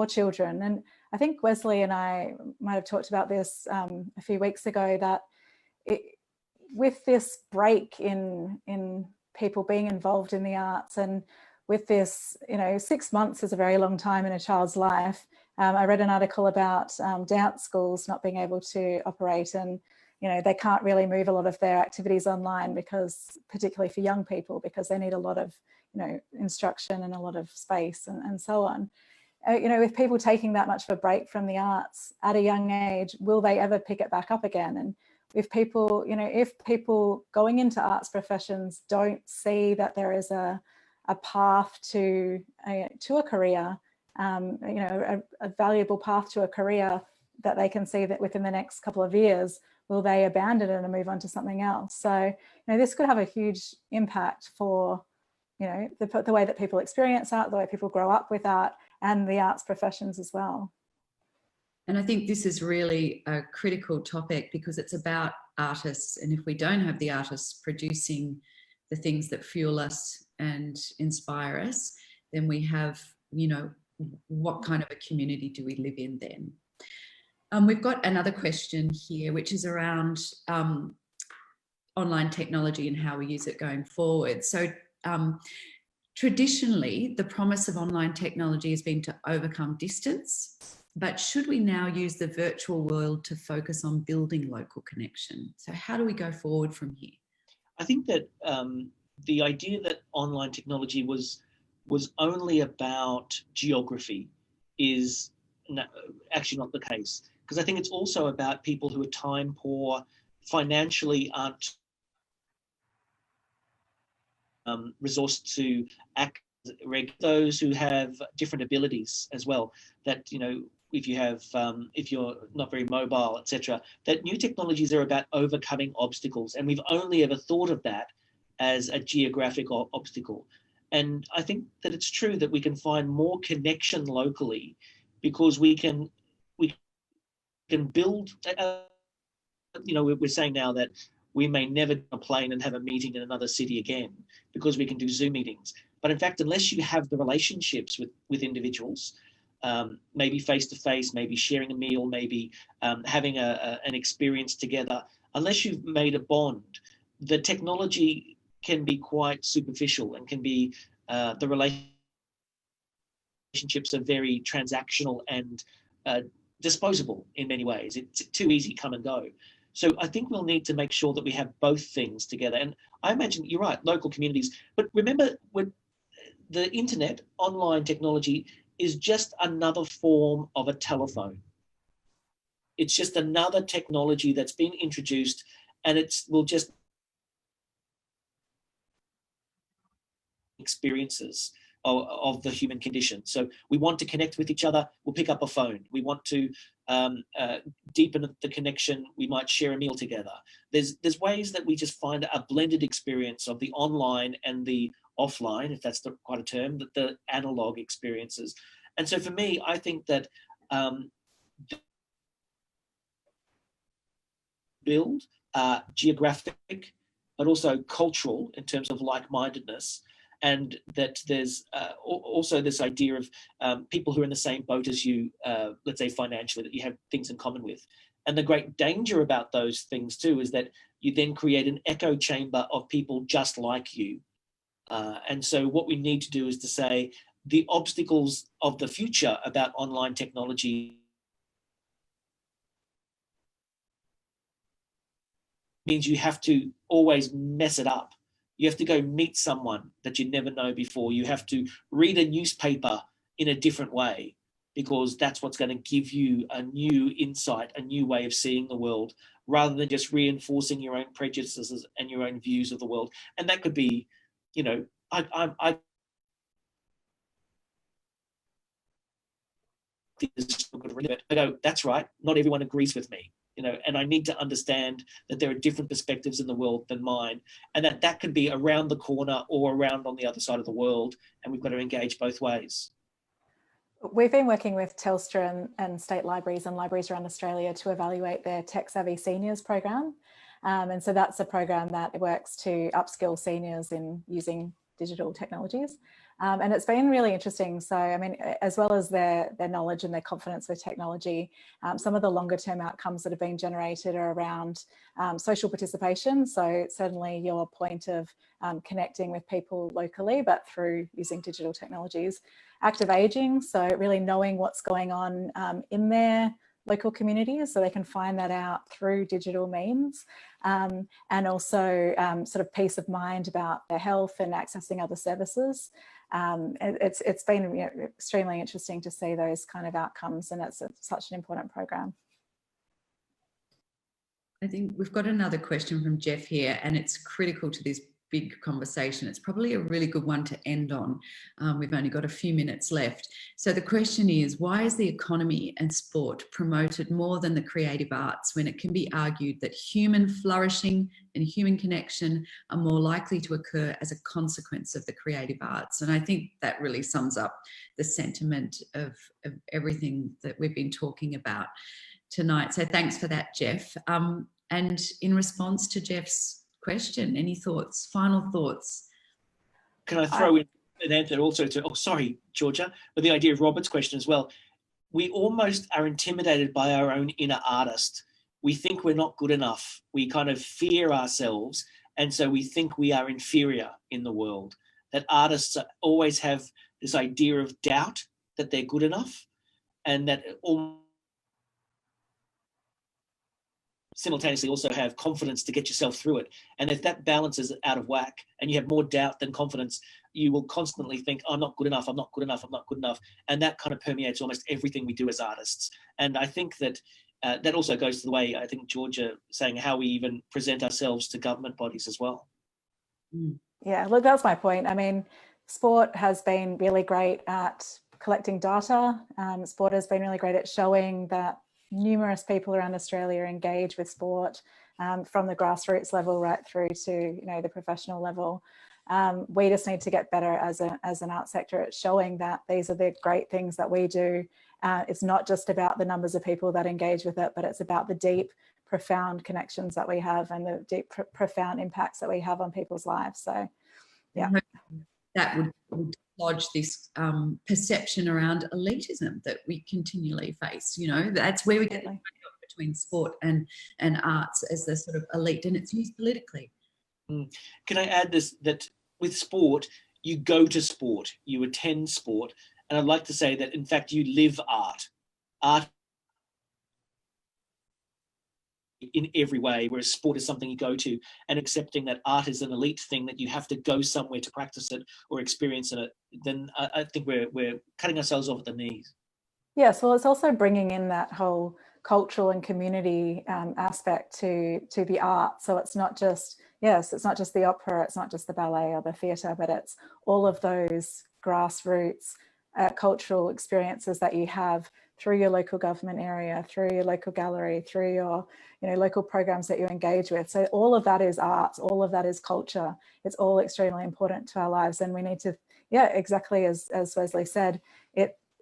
children. And I think Wesley and I might have talked about this a few weeks ago, that with this break in people being involved in the arts, and with this, you know, 6 months is a very long time in a child's life. I read an article about dance schools not being able to operate, and you know, they can't really move a lot of their activities online, because particularly for young people, because they need a lot of, you know, instruction and a lot of space and so on. You know, with people taking that much of a break from the arts at a young age, will they ever pick it back up again? And if people, you know, if people going into arts professions don't see that there is a path to a career, you know, a valuable path to a career that they can see that within the next couple of years, will they abandon it and move on to something else? So, you know, this could have a huge impact for, you know, the way that people experience art, the way people grow up with art, and the arts professions as well. And I think this is really a critical topic because it's about artists. And if we don't have the artists producing the things that fuel us and inspire us, then we have, you know, what kind of a community do we live in then? We've got another question here, which is around online technology and how we use it going forward. So traditionally, the promise of online technology has been to overcome distance, but should we now use the virtual world to focus on building local connection? So how do we go forward from here? I think that the idea that online technology was only about geography is actually not the case, because I think it's also about people who are time poor, financially aren't resourced to act, those who have different abilities as well, that, you know, if you have if you're not very mobile, etc., that new technologies are about overcoming obstacles, and we've only ever thought of that as a geographic obstacle. And I think that it's true that we can find more connection locally because we can build, you know, we're saying now that we may never get on a plane and have a meeting in another city again because we can do Zoom meetings. But in fact, unless you have the relationships with individuals, maybe face-to-face, maybe sharing a meal, maybe having an experience together, unless you've made a bond, the technology can be quite superficial and can be, the relationships are very transactional and disposable in many ways. It's too easy, come and go. So I think we'll need to make sure that we have both things together. And I imagine you're right, local communities. But remember, when the internet, online technology, is just another form of a telephone. It's just another technology that's been introduced, and will just experiences of the human condition. So we want to connect with each other, we'll pick up a phone. We want to deepen the connection, we might share a meal together. There's ways that we just find a blended experience of the online and the offline, if that's quite a term, the analog experiences. And so for me, I think that build geographic, but also cultural in terms of like-mindedness, and that there's also this idea of people who are in the same boat as you, let's say financially, that you have things in common with. And the great danger about those things too is that you then create an echo chamber of people just like you. And so what we need to do is to say the obstacles of the future about online technology means you have to always mess it up. You have to go meet someone that you never know before. You have to read a newspaper in a different way, because that's what's going to give you a new insight, a new way of seeing the world, rather than just reinforcing your own prejudices and your own views of the world. And that could be, you know, I go, that's right, not everyone agrees with me, you know, and I need to understand that there are different perspectives in the world than mine, and that could be around the corner or around on the other side of the world, and we've got to engage both ways. We've been working with Telstra and state libraries and libraries around Australia to evaluate their Tech Savvy Seniors program. And so that's a program that works to upskill seniors in using digital technologies. And it's been really interesting. So, I mean, as well as their knowledge and their confidence with technology, some of the longer term outcomes that have been generated are around social participation. So certainly your point of connecting with people locally, but through using digital technologies. Active aging, so really knowing what's going on in their local communities, so they can find that out through digital means, and also sort of peace of mind about their health and accessing other services. It's been extremely interesting to see those kind of outcomes, and it's such an important program. I think we've got another question from Jeff here, and it's critical to this big conversation. It's probably a really good one to end on. We've only got a few minutes left. So the question is, why is the economy and sport promoted more than the creative arts when it can be argued that human flourishing and human connection are more likely to occur as a consequence of the creative arts? And I think that really sums up the sentiment of everything that we've been talking about tonight. So thanks for that, Jeff. And in response to Jeff's question, any thoughts, final thoughts? Can I throw in an answer also to, oh, sorry, Georgia, but the idea of Robert's question as well. We almost are intimidated by our own inner artist. We think we're not good enough. We kind of fear ourselves. And so we think we are inferior in the world. That artists always have this idea of doubt that they're good enough, and that simultaneously also have confidence to get yourself through it. And if that balance is out of whack and you have more doubt than confidence, you will constantly think, I'm not good enough, I'm not good enough, I'm not good enough. And that kind of permeates almost everything we do as artists. And I think that that also goes to the way, I think, Georgia saying how we even present ourselves to government bodies as well. Yeah, look, that's my point. I mean, sport has been really great at collecting data. Sport has been really great at showing that numerous people around Australia engage with sport, from the grassroots level right through to, you know, the professional level. We just need to get better as an art sector at showing that these are the great things that we do. It's not just about the numbers of people that engage with it, but it's about the deep, profound connections that we have and the deep, profound impacts that we have on people's lives. So, yeah. That would lodge this perception around elitism that we continually face. You know, that's where we get the between sport and arts as the sort of elite, and it's used politically. Can I add this, that with sport, you go to sport, you attend sport, and I'd like to say that, in fact, you live art. Art in every way, whereas sport is something you go to, and accepting that art is an elite thing that you have to go somewhere to practice it or experience it, then I think we're cutting ourselves off at the knees. Yes, well, it's also bringing in that whole cultural and community aspect to the art. So it's not just, it's not just the opera, it's not just the ballet or the theatre, but it's all of those grassroots cultural experiences that you have through your local government area, through your local gallery, through your, you know, local programs that you engage with. So all of that is art, all of that is culture. It's all extremely important to our lives, and we need to, exactly as Wesley said,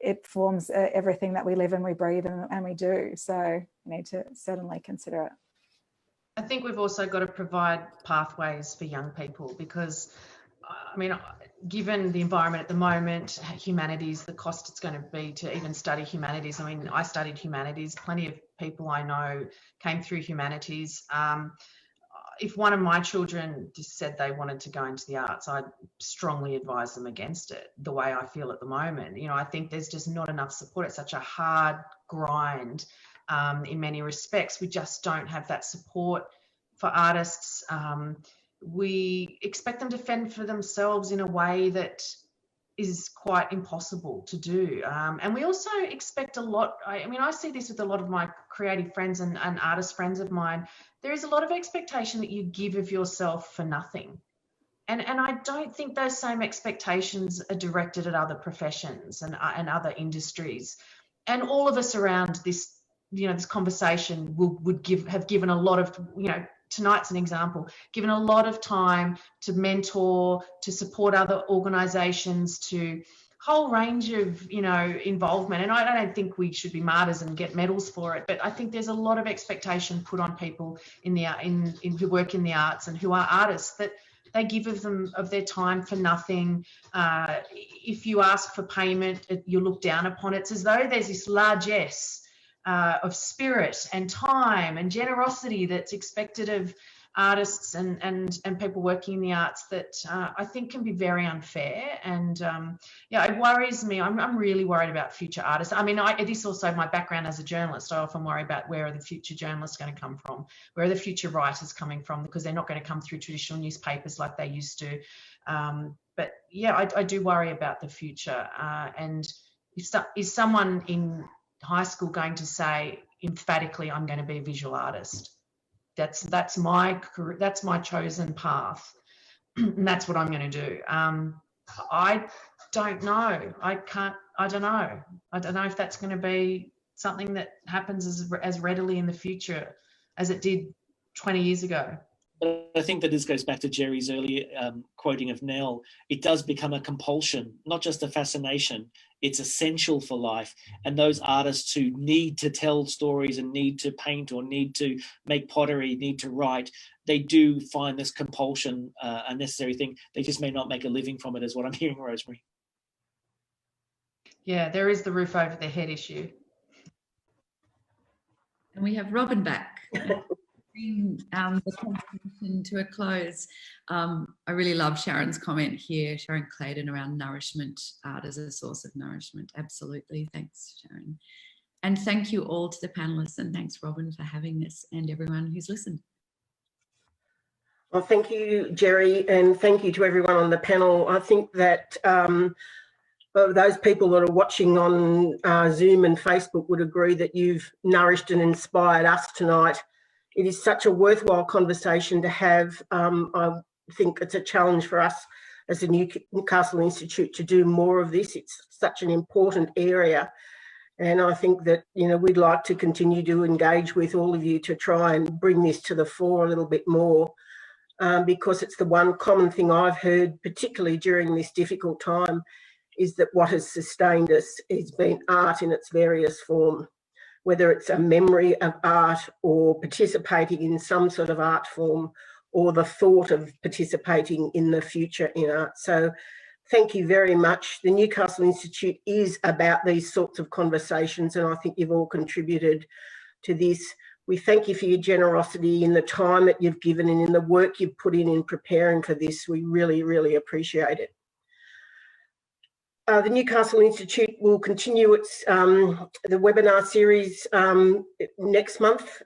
it forms everything that we live and we breathe and we do. So we need to certainly consider it. I think we've also got to provide pathways for young people, because, I mean, given the environment at the moment, humanities, the cost it's going to be to even study humanities. I mean, I studied humanities. Plenty of people I know came through humanities. If one of my children just said they wanted to go into the arts, I'd strongly advise them against it, the way I feel at the moment. You know, I think there's just not enough support. It's such a hard grind in many respects. We just don't have that support for artists. We expect them to fend for themselves in a way that is quite impossible to do. And we also expect a lot. I mean, I see this with a lot of my creative friends and artist friends of mine. There is a lot of expectation that you give of yourself for nothing. And I don't think those same expectations are directed at other professions and other industries. And all of us around this, you know, this conversation have given a lot of, you know, tonight's an example, given a lot of time to mentor, to support other organisations, to whole range of, you know, involvement. And I don't think we should be martyrs and get medals for it, but I think there's a lot of expectation put on people who work in the arts and who are artists, that they give of their time for nothing. If you ask for payment, you're looked down upon. It's as though there's this largesse of spirit and time and generosity that's expected of artists and people working in the arts that I think can be very unfair. And it worries me. I'm really worried about future artists. I mean, it is also my background as a journalist. I often worry about where are the future journalists going to come from? Where are the future writers coming from? Because they're not going to come through traditional newspapers like they used to. But yeah, I do worry about the future. And is someone in high school going to say emphatically, I'm going to be a visual artist? That's my chosen path. and that's what I'm going to do. I don't know. I don't know. I don't know if that's going to be something that happens as readily in the future as it did 20 years ago. But I think that this goes back to Jerry's earlier quoting of Nell. It does become a compulsion, not just a fascination. It's essential for life. And those artists who need to tell stories and need to paint or need to make pottery, need to write, they do find this compulsion a necessary thing. They just may not make a living from it, is what I'm hearing, Rosemary. Yeah, there is the roof over their head issue. And we have Robin back. Bring the conversation to a close. I really love Sharon's comment here, Sharon Clayton, around nourishment, art as a source of nourishment. Absolutely. Thanks, Sharon. And thank you all to the panelists, and thanks, Robin, for having this, and everyone who's listened. Well, thank you, Jerry, and thank you to everyone on the panel. I think that those people that are watching on Zoom and Facebook would agree that you've nourished and inspired us tonight. It is such a worthwhile conversation to have. I think it's a challenge for us as the Newcastle Institute to do more of this. It's such an important area. And I think that, we'd like to continue to engage with all of you to try and bring this to the fore a little bit more, because it's the one common thing I've heard, particularly during this difficult time, is that what has sustained us has been art in its various form, whether it's a memory of art or participating in some sort of art form or the thought of participating in the future in art. So thank you very much. The Newcastle Institute is about these sorts of conversations, and I think you've all contributed to this. We thank you for your generosity in the time that you've given and in the work you've put in preparing for this. We really, really appreciate it. The Newcastle Institute will continue its the webinar series next month.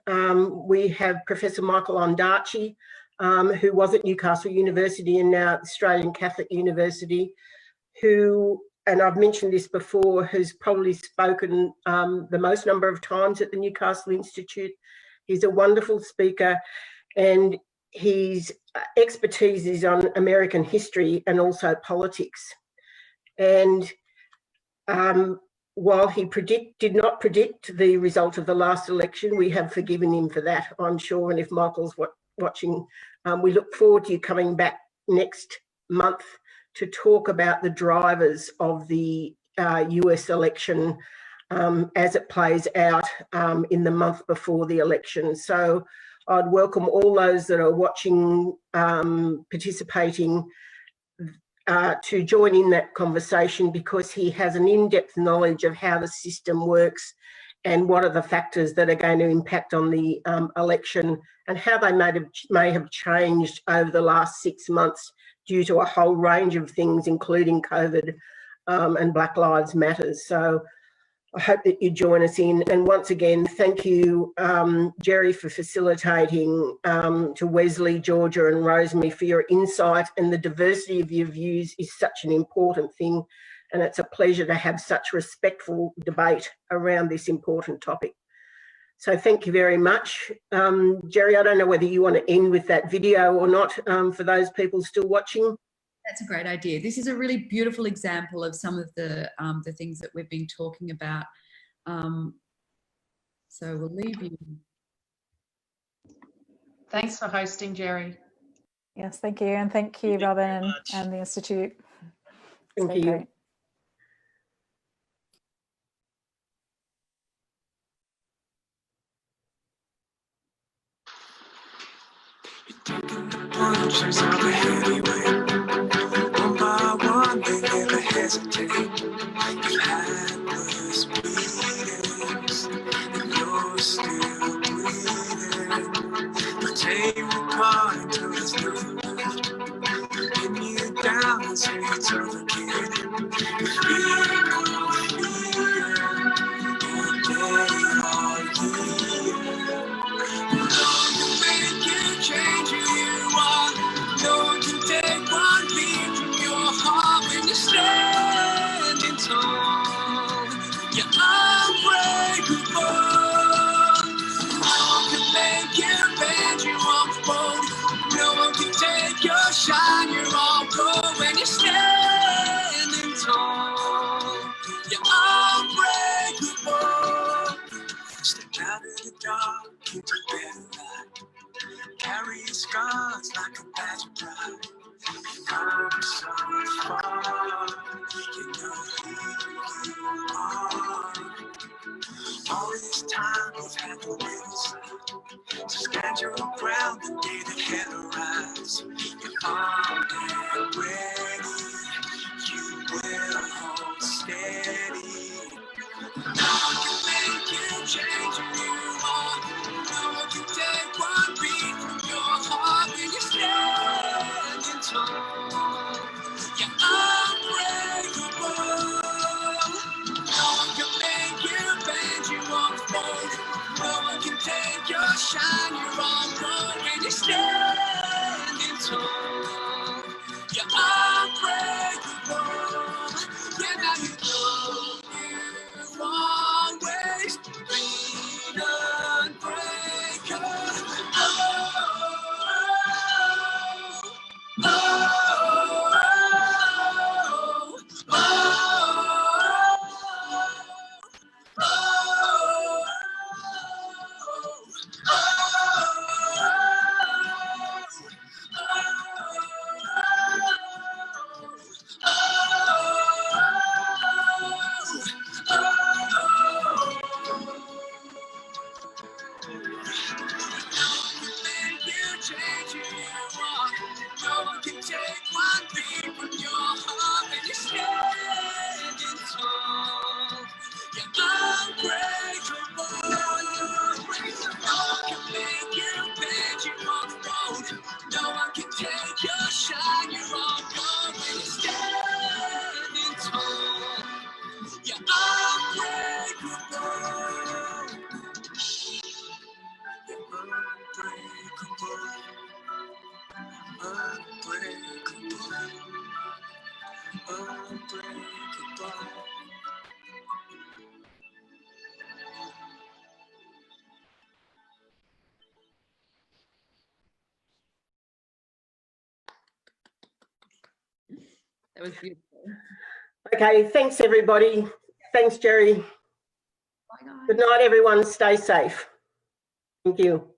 We have Professor Michael Ondaatje, who was at Newcastle University and now at Australian Catholic University, who, and I've mentioned this before, has probably spoken the most number of times at the Newcastle Institute. He's a wonderful speaker, and his expertise is on American history and also politics. And while he did not predict the result of the last election, we have forgiven him for that, I'm sure. And if Michael's watching, we look forward to you coming back next month to talk about the drivers of the US election as it plays out in the month before the election. So I'd welcome all those that are watching, participating, to join in that conversation, because he has an in-depth knowledge of how the system works and what are the factors that are going to impact on the election and how they may have changed over the last 6 months due to a whole range of things, including COVID and Black Lives Matter. So I hope that you join us in. And once again, thank you, Jerry, for facilitating, to Wesley, Georgia and Rosemary for your insight, and the diversity of your views is such an important thing. And it's a pleasure to have such respectful debate around this important topic. So thank you very much. Jerry, I don't know whether you want to end with that video or not, for those people still watching. That's a great idea. This is a really beautiful example of some of the things that we've been talking about. So we'll leave you. Thanks for hosting, Jerry. Yes, thank you. And thank you, Robin, and the Institute. Thank you. Great. Punches of a heavyweight. One by one, they never hesitate. You've had worse beatings, and you're still bleeding. But take your part until there's nothing left. Pin you down and say it's over again. You feel freedom, and they are here. No one can make you change who you are. No one can take one beat from your heart when you're standing tall. You're unbreakable. No one can make you bend, you won't. No one can take your shine. You're all gold when you're standing tall. You're unbreakable. Step out of the dark into better light. Carry your scars like a badge of pride. Come so far, you know who you are. All this time we've had the riverside. So stand your ground the day that hell arrives. You're armed and ready. You will hold steady. No one can make you change who you are. No one can take one beat from your heart when you're standing tall. You're unbreakable. No one can make you bend, you won't fold. No one can take your shine, you're on gold when you're standing tall. You're unbreakable. Yeah, now you know you always be unbreakable. Oh, oh, oh, oh, oh, change who you are. No one can take one beat from your heart when you're standing tall. You're unbreakable. No one can make you bend, you won't fold. No one can take your shine, you're all gold when you're standing tall. You're unbreakable. You're unbreakable. That was beautiful. Okay, thanks everybody. Thanks, Jerry. Bye, guys. Good night, everyone. Stay safe. Thank you.